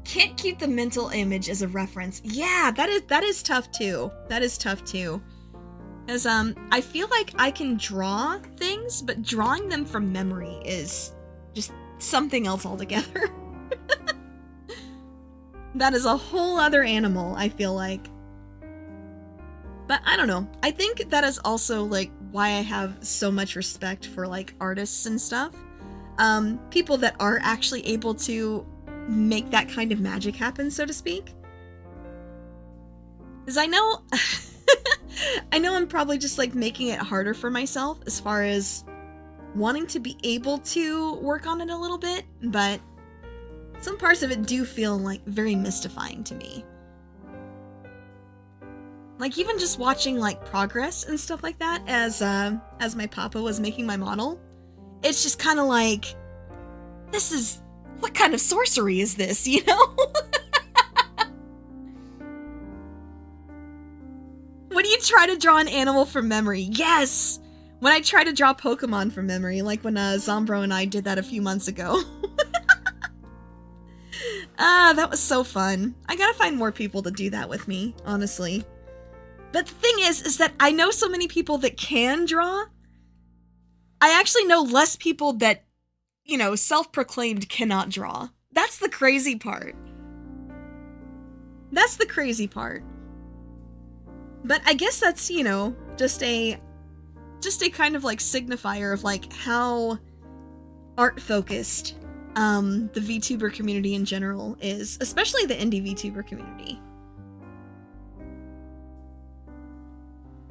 Can't keep the mental image as a reference. Yeah, that is tough too. That is tough too. Because I feel like I can draw things, but drawing them from memory is just something else altogether. That is a whole other animal, I feel like. But I don't know. I think that is also like why I have so much respect for like artists and stuff. People that are actually able to make that kind of magic happen, so to speak. Because I know I know I'm probably just like making it harder for myself as far as wanting to be able to work on it a little bit, but some parts of it do feel like very mystifying to me. Like even just watching like progress and stuff like that as my papa was making my model, it's just kind of like, this is, what kind of sorcery is this, you know? When you try to draw an animal from memory, yes! When I try to draw Pokemon from memory, like when Zombro and I did that a few months ago. That was so fun. I gotta find more people to do that with me, honestly. But the thing is that I know so many people that can draw. I actually know less people that, you know, self-proclaimed cannot draw. That's the crazy part. That's the crazy part. But I guess that's, you know, just a kind of like signifier of like how art focused the VTuber community in general is, especially the indie VTuber community.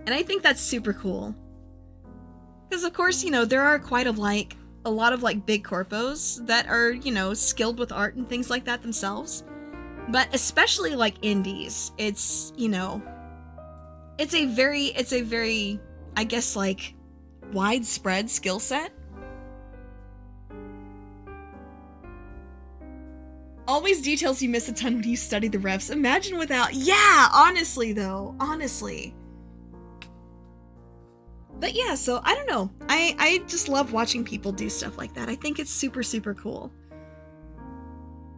And I think that's super cool. Because of course, you know, there are quite a lot of like big corpos that are, you know, skilled with art and things like that themselves. But especially like indies, it's, you know, it's a very, I guess, like, widespread skill set. Always details you miss a ton when you study the refs. Imagine without. Yeah, honestly, though. Honestly. But yeah, so, I don't know. I just love watching people do stuff like that. I think it's super, super cool.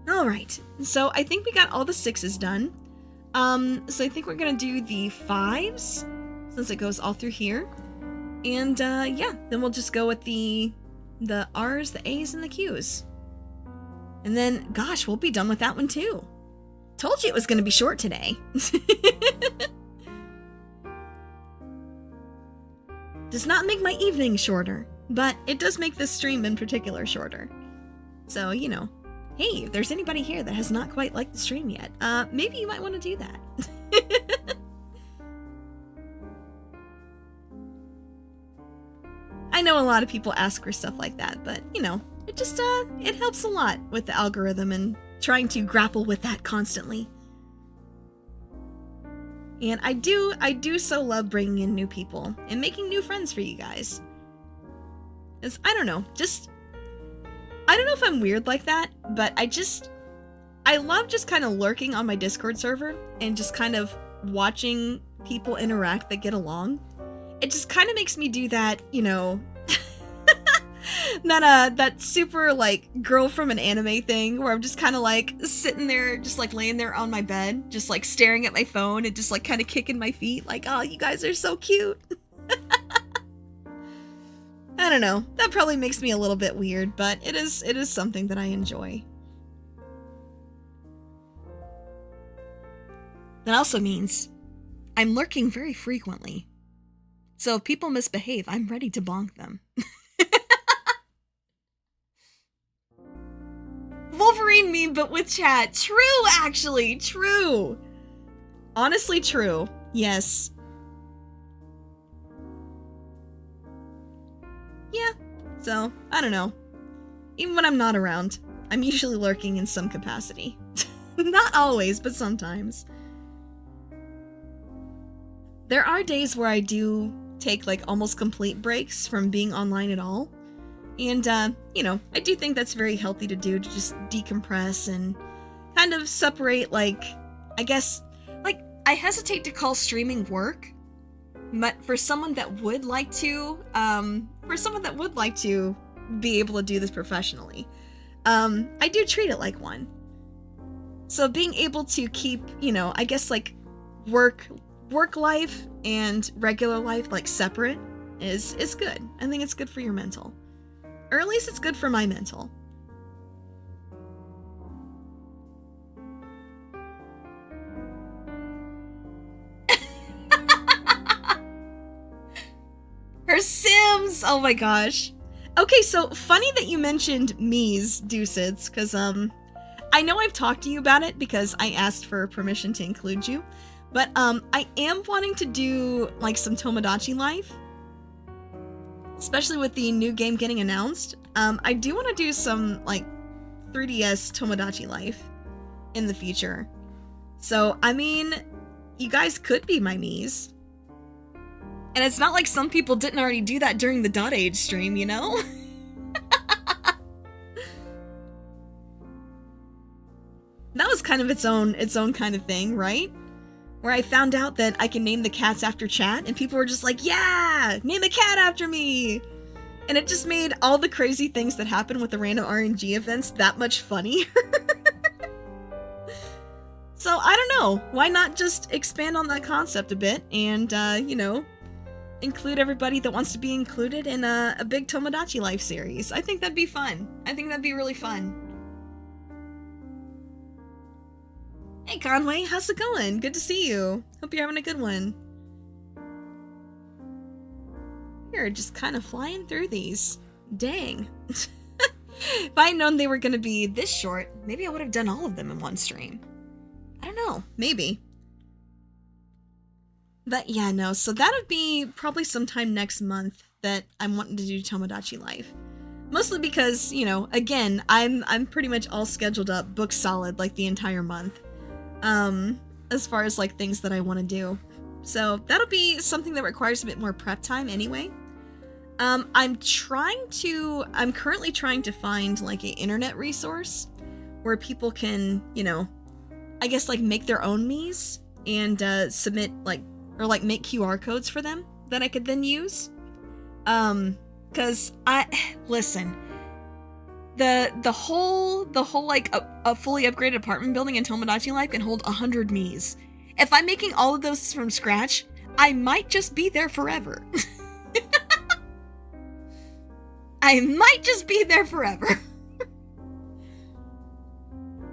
Alright, so I think we got all the 6s done. So I think we're gonna do the 5s, since it goes all through here. And, yeah, then we'll just go with the R's, the A's, and the Q's. And then, gosh, we'll be done with that one too. Told you it was gonna be short today. Does not make my evening shorter, but it does make this stream in particular shorter. So, you know. Hey, if there's anybody here that has not quite liked the stream yet, maybe you might want to do that. I know a lot of people ask for stuff like that, but, you know, it just, it helps a lot with the algorithm and trying to grapple with that constantly. And I do so love bringing in new people and making new friends for you guys. It's, I don't know, just... I don't know if I'm weird like that, but I love just kind of lurking on my Discord server and just kind of watching people interact that get along. It just kind of makes me do that, you know, that super, like, girl from an anime thing where I'm just kind of, like, sitting there, just, like, laying there on my bed, just, like, staring at my phone and just, like, kind of kicking my feet, like, oh, you guys are so cute. I don't know, that probably makes me a little bit weird, but it is something that I enjoy. That also means I'm lurking very frequently. So if people misbehave, I'm ready to bonk them. Wolverine meme, but with chat. True, actually, true. Honestly, true. Yes. Yeah, so, I don't know. Even when I'm not around, I'm usually lurking in some capacity. Not always, but sometimes. There are days where I do take, like, almost complete breaks from being online at all. And, you know, I do think that's very healthy to do, to just decompress and kind of separate, like, I guess, like, I hesitate to call streaming work, but for someone that would like to, be able to do this professionally, I do treat it like one. So being able to keep, you know, I guess, like, work life and regular life, like, separate is good. I think it's good for your mental. Or at least it's good for my mental. Our Sims! Oh my gosh. Okay, so funny that you mentioned me's, Deucids, because, I know I've talked to you about it because I asked for permission to include you, but, I am wanting to do, like, some Tomodachi Life, especially with the new game getting announced. I do want to do some, like, 3DS Tomodachi Life in the future. So, I mean, you guys could be my me's. And it's not like some people didn't already do that during the Dot Age stream, you know? That was kind of its own kind of thing, right? Where I found out that I can name the cats after chat, and people were just like, yeah, name a cat after me! And it just made all the crazy things that happen with the random RNG events that much funnier. So, I don't know, why not just expand on that concept a bit, and, you know, include everybody that wants to be included in a big Tomodachi Life series. I think that'd be fun. I think that'd be really fun. Hey Conway, how's it going? Good to see you. Hope you're having a good one. You're just kind of flying through these. Dang. If I had known they were going to be this short, maybe I would have done all of them in one stream. I don't know. Maybe. But yeah, no. So that would be probably sometime next month that I'm wanting to do Tomodachi Life. Mostly because, you know, again, I'm pretty much all scheduled up, booked solid, like the entire month. As far as like things that I want to do. So that'll be something that requires a bit more prep time anyway. I'm currently trying to find like an internet resource where people can, you know, I guess like make their own me's and submit like, or like make QR codes for them that I could then use. Cause listen, the whole like a fully upgraded apartment building in Tomodachi Life can hold 100 me's. If I'm making all of those from scratch, I might just be there forever. I might just be there forever.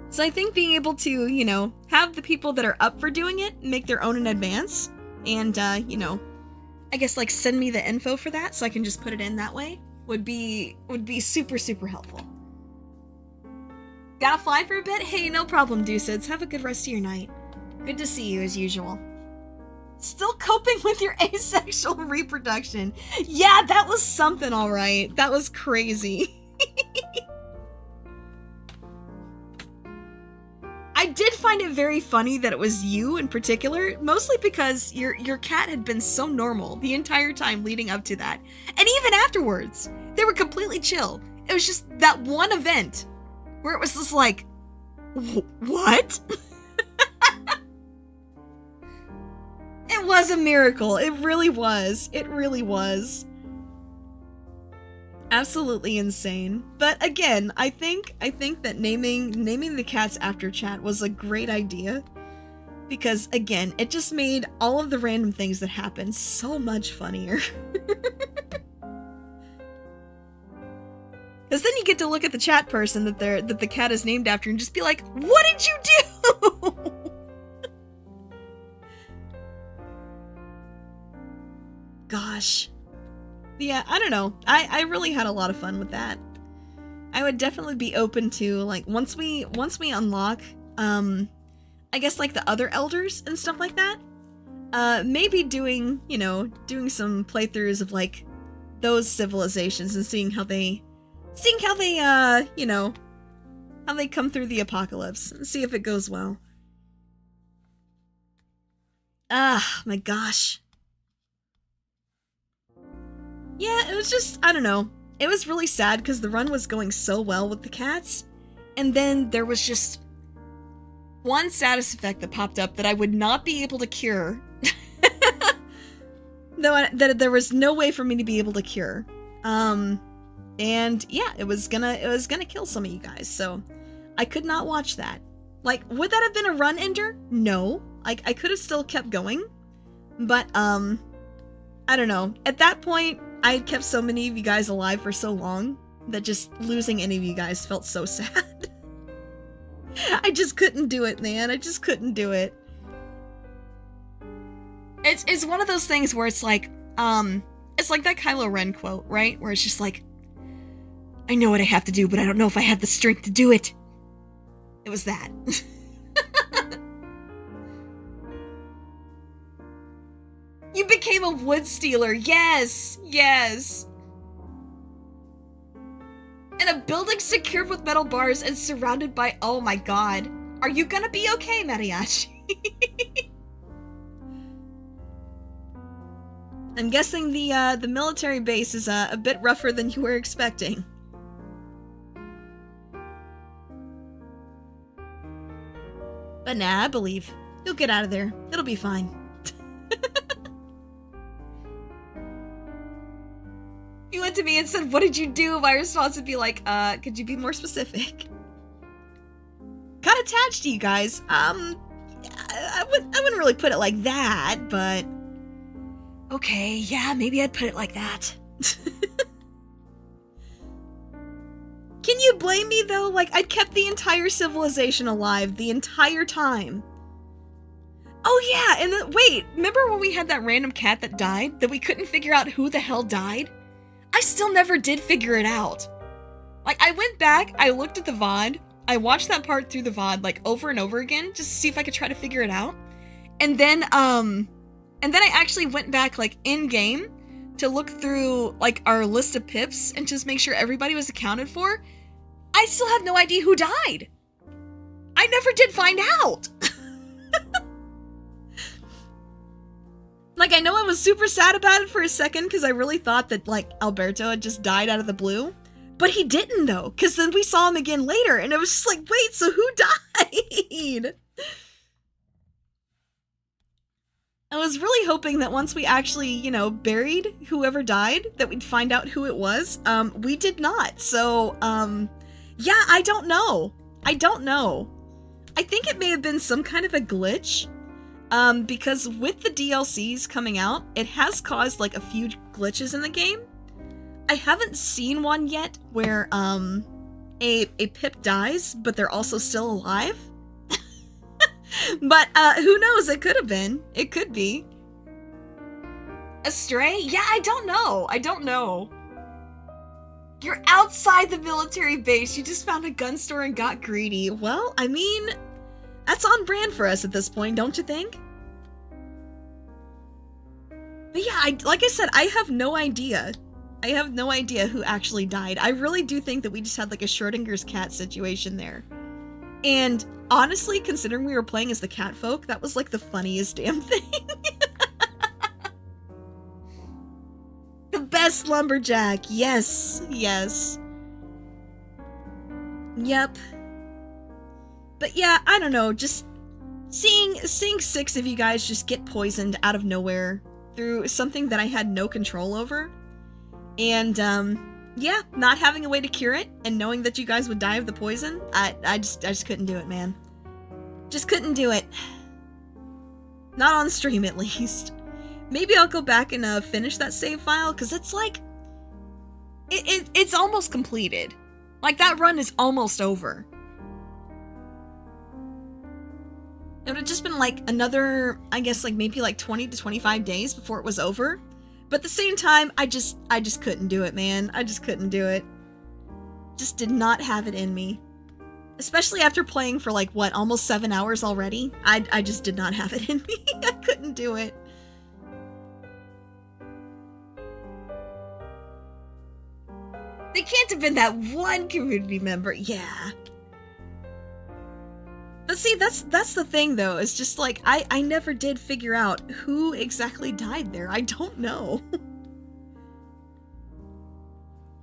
So I think being able to, you know, have the people that are up for doing it make their own in advance, and, you know, I guess, like, send me the info for that so I can just put it in that way would be super, super helpful. Gotta fly for a bit? Hey, no problem, Deucids. Have a good rest of your night. Good to see you, as usual. Still coping with your asexual reproduction. Yeah, that was something, alright. That was crazy. I did find it very funny that it was you in particular, mostly because your cat had been so normal the entire time leading up to that. And even afterwards, they were completely chill. It was just that one event where it was just like, what? It was a miracle. It really was. It really was. Absolutely insane. But again, I think that naming the cats after chat was a great idea. Because again, it just made all of the random things that happened so much funnier. Because then you get to look at the chat person that the cat is named after and just be like, what did you do? Gosh. Yeah, I don't know. I really had a lot of fun with that. I would definitely be open to, like, once we unlock, I guess, like, the other elders and stuff like that, maybe doing some playthroughs of, like, those civilizations and seeing how they, how they come through the apocalypse and see if it goes well. Ah, my gosh. Yeah, it was just, I don't know. It was really sad because the run was going so well with the cats, and then there was just one status effect that popped up that I would not be able to cure. That there was no way for me to be able to cure. And yeah, it was gonna kill some of you guys, so I could not watch that. Like, would that have been a run ender? No. I could have still kept going, but I don't know. At that point, I had kept so many of you guys alive for so long that just losing any of you guys felt so sad. I just couldn't do it, man. I just couldn't do it. It's one of those things where it's like, It's like that Kylo Ren quote, right? Where it's just like, I know what I have to do, but I don't know if I have the strength to do it. It was that. You became a wood stealer. Yes, yes. In a building secured with metal bars and surrounded by... Oh my god. Are you gonna be okay, Mariachi? I'm guessing the military base is a bit rougher than you were expecting. But nah, I believe. You'll get out of there. It'll be fine. He went to me and said, what did you do? My response would be like, could you be more specific? Got attached to you guys. I wouldn't really put it like that, but... Okay, yeah, maybe I'd put it like that. Can you blame me, though? Like, I kept the entire civilization alive the entire time. Oh, yeah, and wait, remember when we had that random cat that died? That we couldn't figure out who the hell died? I still never did figure it out. Like, I went back, I looked at the VOD, I watched that part through the VOD, like, over and over again, just to see if I could try to figure it out. And then I actually went back, like, in-game to look through, like, our list of pips and just make sure everybody was accounted for. I still have no idea who died. I never did find out. Like, I know I was super sad about it for a second because I really thought that, like, Alberto had just died out of the blue. But he didn't, though, because then we saw him again later, and it was just like, wait, so who died? I was really hoping that once we actually, you know, buried whoever died, that we'd find out who it was. We did not, so, yeah, I don't know. I don't know. I think it may have been some kind of a glitch. Because with the DLCs coming out, it has caused, like, a few glitches in the game. I haven't seen one yet where, a pip dies, but they're also still alive. But, who knows? It could have been. It could be. A stray? Yeah, I don't know. I don't know. You're outside the military base. You just found a gun store and got greedy. Well, I mean... That's on brand for us at this point, don't you think? But yeah, like I said, I have no idea. I have no idea who actually died. I really do think that we just had like a Schrodinger's cat situation there. And honestly, considering we were playing as the cat folk, that was like the funniest damn thing. The best lumberjack. Yes, yes. Yep. But yeah, I don't know, just seeing 6 of you guys just get poisoned out of nowhere through something that I had no control over. And, yeah, not having a way to cure it and knowing that you guys would die of the poison, I just couldn't do it, man. Just couldn't do it. Not on stream, at least. Maybe I'll go back and finish that save file, because it's like... It's almost completed. Like, that run is almost over. It would have just been like another, I guess, like maybe like 20 to 25 days before it was over. But at the same time, I just couldn't do it, man. I just couldn't do it. Just did not have it in me. Especially after playing for like, what, almost 7 hours already? I just did not have it in me. I couldn't do it. They can't have been that one community member. Yeah. But see, that's the thing, though. It's just like, I never did figure out who exactly died there. I don't know.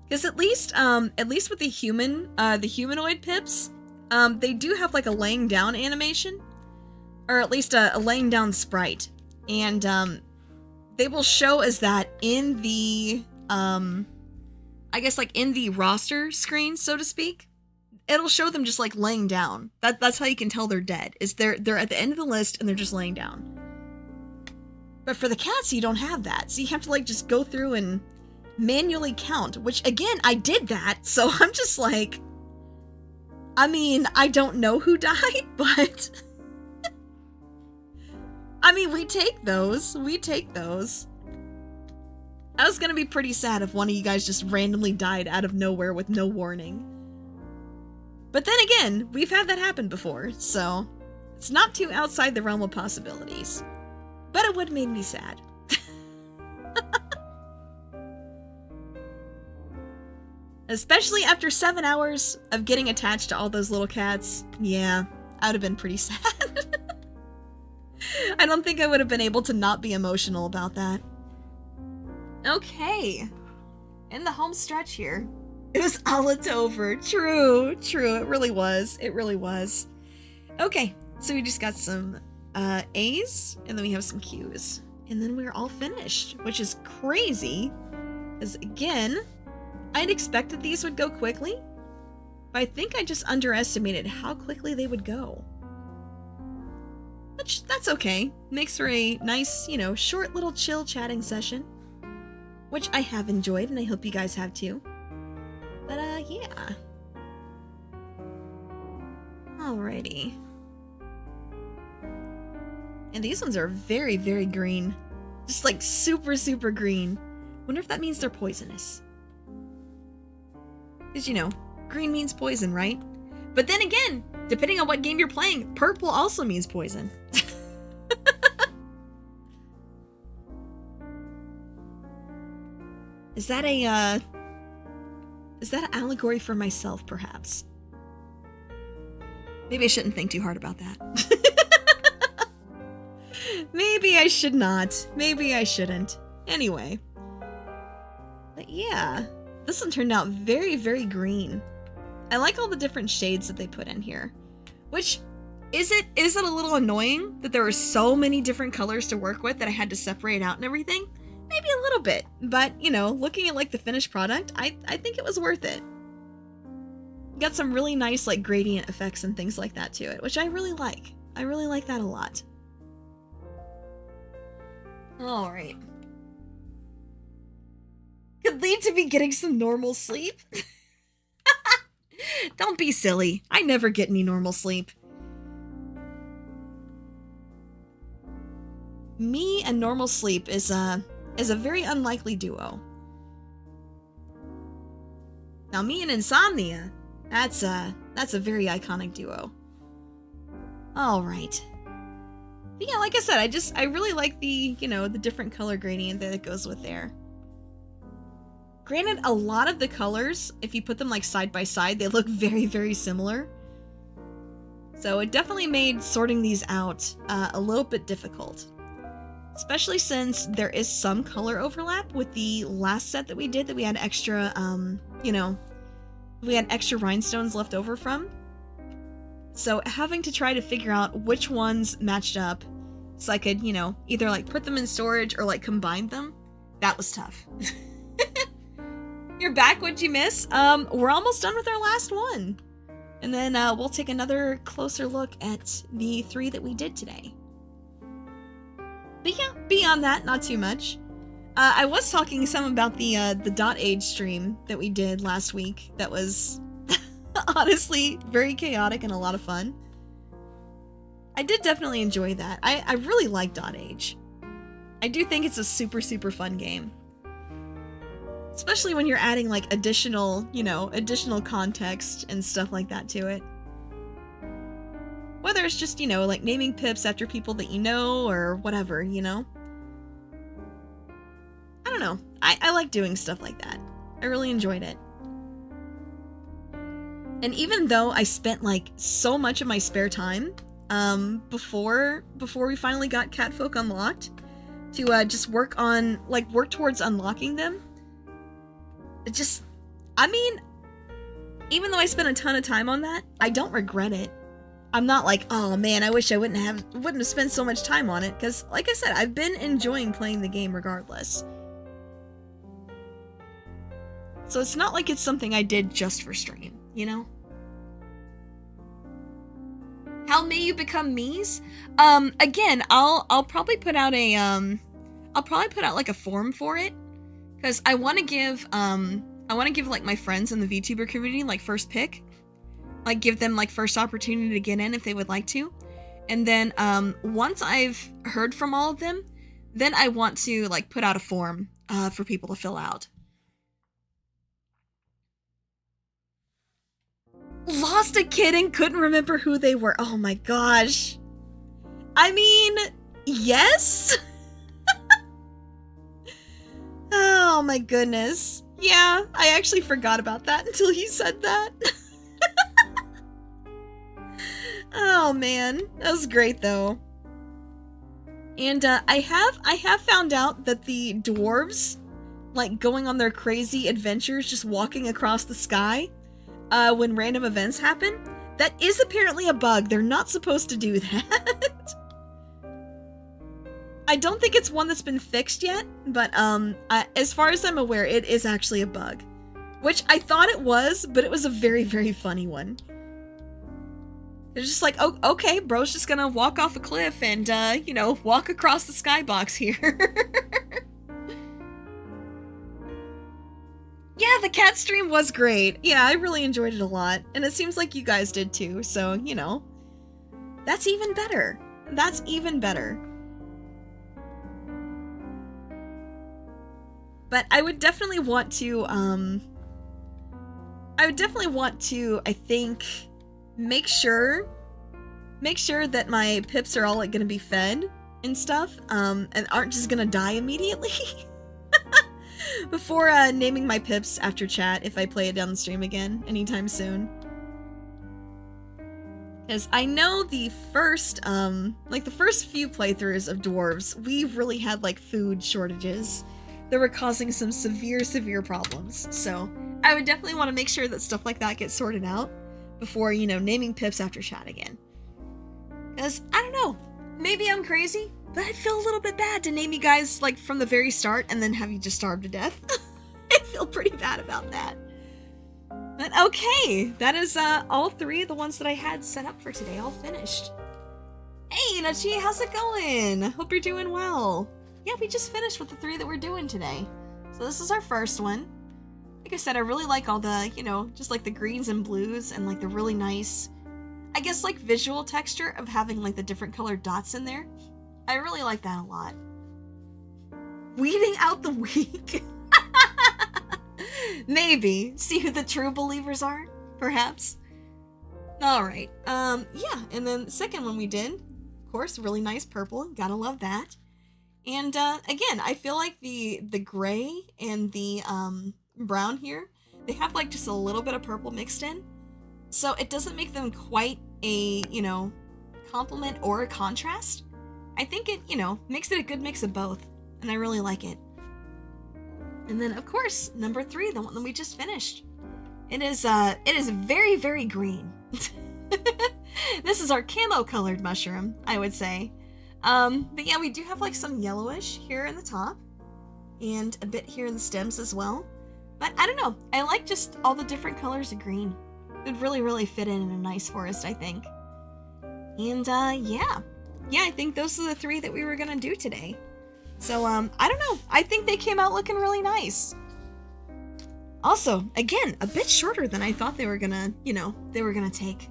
Because at least with the humanoid pips, they do have like a laying down animation. Or at least a laying down sprite. And, they will show as that in the, I guess like in the roster screen, so to speak. It'll show them just like laying down. That's how you can tell they're dead. Is they're at the end of the list and they're just laying down. But for the cats, you don't have that. So you have to like just go through and manually count, which again, I did that. So I'm just like, I mean, I don't know who died, but I mean, we take those. We take those. I was gonna be pretty sad if one of you guys just randomly died out of nowhere with no warning. But then again, we've had that happen before, so it's not too outside the realm of possibilities. But it would have made me sad. Especially after 7 hours of getting attached to all those little cats. Yeah, I would have been pretty sad. I don't think I would have been able to not be emotional about that. Okay. In the home stretch here. It was all it's over. True. It really was. It really was. Okay, so we just got some A's, and then we have some Q's. And then we're all finished, which is crazy. Because again, I'd expected these would go quickly, but I think I just underestimated how quickly they would go. Which, that's okay. Makes for a nice, short little chill chatting session. Which I have enjoyed, and I hope you guys have too. But, yeah. Alrighty. And these ones are very, very green. Just like super, super green. Wonder if that means they're poisonous. Because, green means poison, right? But then again, depending on what game you're playing, purple also means poison. Is that an allegory for myself, perhaps? Maybe I shouldn't think too hard about that. Maybe I should not. Maybe I shouldn't. Anyway. But yeah, this one turned out very, very green. I like all the different shades that they put in here. Which, is it a little annoying that there were so many different colors to work with that I had to separate out and everything? Maybe a little bit, but, looking at, like, the finished product, I think it was worth it. Got some really nice, like, gradient effects and things like that to it, which I really like. I really like that a lot. Alright. Could lead to me getting some normal sleep. Don't be silly. I never get any normal sleep. Me and normal sleep is a very unlikely duo. Now, me and insomnia, that's a very iconic duo. All right. But yeah, like I said, I really like the, the different color gradient that it goes with there. Granted, a lot of the colors, if you put them like side by side, they look very, very similar. So it definitely made sorting these out a little bit difficult. Especially since there is some color overlap with the last set that we did that we had extra, we had extra rhinestones left over from. So having to try to figure out which ones matched up so I could, either like put them in storage or like combine them, that was tough. You're back, what'd you miss? We're almost done with our last one. And then we'll take another closer look at the 3 that we did today. But yeah, beyond that, not too much. I was talking some about the dot age stream that we did last week. That was honestly very chaotic and a lot of fun. I did definitely enjoy that. I really like dot age. I do think it's a super, super fun game. Especially when you're adding like additional context and stuff like that to it. Whether it's just, like naming pips after people that you know or whatever, I don't know. I like doing stuff like that. I really enjoyed it. And even though I spent like so much of my spare time before we finally got Catfolk unlocked to just work towards unlocking them, even though I spent a ton of time on that, I don't regret it. I'm not like, oh man, I wish I wouldn't have spent so much time on it, because like I said, I've been enjoying playing the game regardless. So it's not like it's something I did just for stream, How may you become me's? Again, I'll probably put out like a forum for it, because I want to give like my friends in the VTuber community like first pick. Like, give them, like, first opportunity to get in if they would like to. And then, once I've heard from all of them, then I want to, like, put out a form for people to fill out. Lost a kid and couldn't remember who they were. Oh my gosh. I mean, yes. Oh my goodness. Yeah, I actually forgot about that until he said that. Oh man, that was great though. And I have found out that the dwarves, like going on their crazy adventures, just walking across the sky, when random events happen, that is apparently a bug. They're not supposed to do that. I don't think it's one that's been fixed yet, but as far as I'm aware, it is actually a bug. Which I thought it was, but it was a very, very funny one. It's just like, oh, okay, bro's just gonna walk off a cliff and, you know, walk across the skybox here. Yeah, the cat stream was great. Yeah, I really enjoyed it a lot. And it seems like you guys did too, so, you know. That's even better. That's even better. But I would definitely want to, I think, make sure that my pips are all like gonna be fed and stuff, and aren't just gonna die immediately. Before naming my pips after chat if I play it down the stream again anytime soon. Because I know the first, the first few playthroughs of Dwarves, we really had like food shortages that were causing some severe problems. So I would definitely want to make sure that stuff like that gets sorted out before, you know, naming pips after chat again. Because, I don't know, maybe I'm crazy, but I feel a little bit bad to name you guys, like, from the very start and then have you just starve to death. I feel pretty bad about that. But okay, that is all three of the ones that I had set up for today, all finished. Hey, Nachi, how's it going? Hope you're doing well. Yeah, we just finished with the three that we're doing today. So this is our first one. Like I said, I really like all the, you know, just like the greens and blues and like the really nice, I guess like visual texture of having like the different colored dots in there. I really like that a lot. Weeding out the weak. Maybe. See who the true believers are, perhaps. Alright, yeah, and then the second one we did, of course, really nice purple, gotta love that. And, again, I feel like the gray and the, brown here, they have, like, just a little bit of purple mixed in. So it doesn't make them quite a, you know, complement or a contrast. I think it, you know, makes it a good mix of both, and I really like it. And then, of course, number 3, the one that we just finished. It is very, very green. This is our camo-colored mushroom, I would say. But yeah, we do have like some yellowish here in the top and a bit here in the stems as well. But I don't know, I like just all the different colors of green. It would really fit in a nice forest, I think. And yeah, I think those are the 3 that we were gonna do today. So I don't know, I think they came out looking really nice. Also, again, a bit shorter than I thought they were gonna, you know, they were gonna take.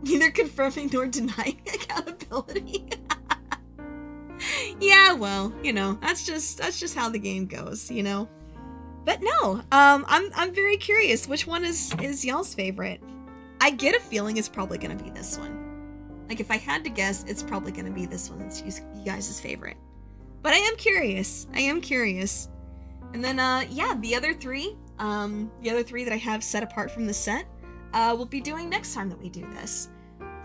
Neither confirming nor denying accountability. Yeah, well, you know, that's just how the game goes, you know. But no, I'm very curious. Which one is y'all's favorite? I get a feeling it's probably gonna be this one. Like, if I had to guess, it's probably gonna be this one that's you guys' favorite. But I am curious. And then, yeah, the other 3 that I have set apart from the set, we'll be doing next time that we do this.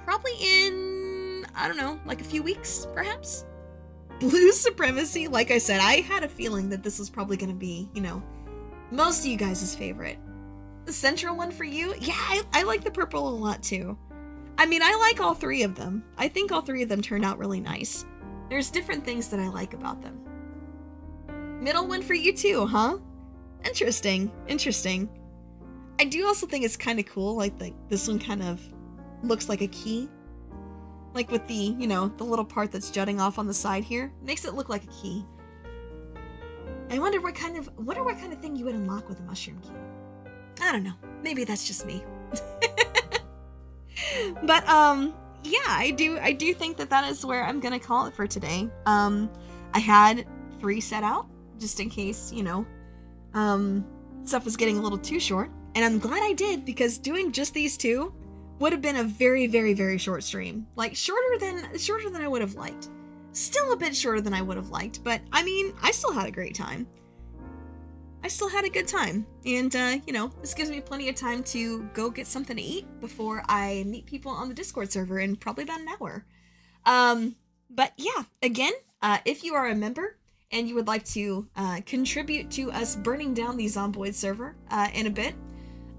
Probably in, I don't know, like a few weeks, perhaps? Blue Supremacy, like I said, I had a feeling that this was probably going to be, you know, most of you guys' favorite. The central one for you? Yeah, I like the purple a lot too. I mean, I like all 3 of them. I think all 3 of them turned out really nice. There's different things that I like about them. Middle one for you too, huh? Interesting. I do also think it's kind of cool, like this one kind of looks like a key. Like with the, you know, the little part that's jutting off on the side here. Makes it look like a key. I wonder what kind of thing you would unlock with a mushroom key. I don't know. Maybe that's just me. But, yeah, I do think that is where I'm gonna call it for today. I had 3 set out just in case, you know, stuff was getting a little too short. And I'm glad I did, because doing just these two would have been a very, very, very short stream. Like, shorter than I would have liked. Still a bit shorter than I would have liked, but I mean, I still had a great time. I still had a good time. And, you know, this gives me plenty of time to go get something to eat before I meet people on the Discord server in probably about an hour. But yeah, again, if you are a member and you would like to contribute to us burning down the Zomboid server in a bit,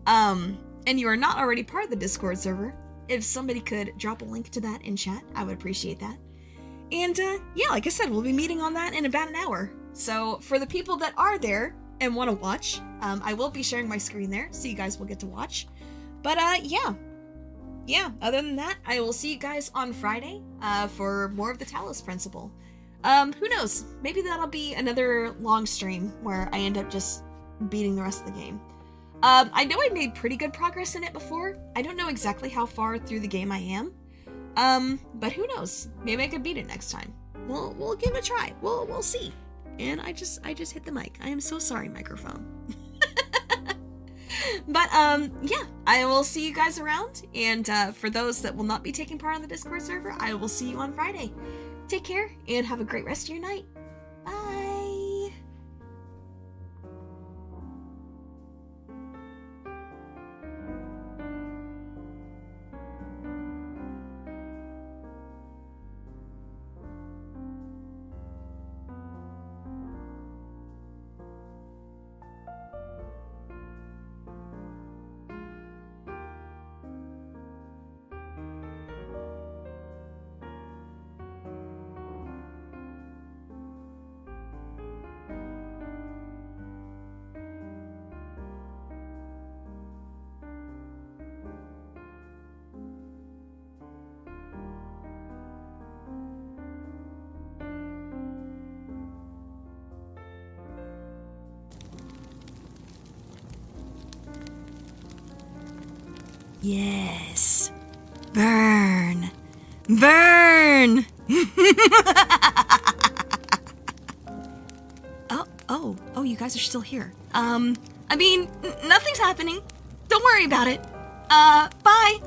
and you are not already part of the Discord server, if somebody could drop a link to that in chat, I would appreciate that. And yeah, like I said, we'll be meeting on that in about an hour. So for the people that are there and want to watch, I will be sharing my screen there, so you guys will get to watch. But yeah, other than that, I will see you guys on Friday for more of the Talos Principle. Who knows? Maybe that'll be another long stream where I end up just beating the rest of the game. I know I made pretty good progress in it before. I don't know exactly how far through the game I am. But who knows? Maybe I could beat it next time. We'll give it a try. We'll see. And I just hit the mic. I am so sorry, microphone. But yeah, I will see you guys around. And for those that will not be taking part on the Discord server, I will see you on Friday. Take care and have a great rest of your night. Bye. Yes. Burn. Burn. Oh, you guys are still here. I mean, nothing's happening. Don't worry about it. Bye.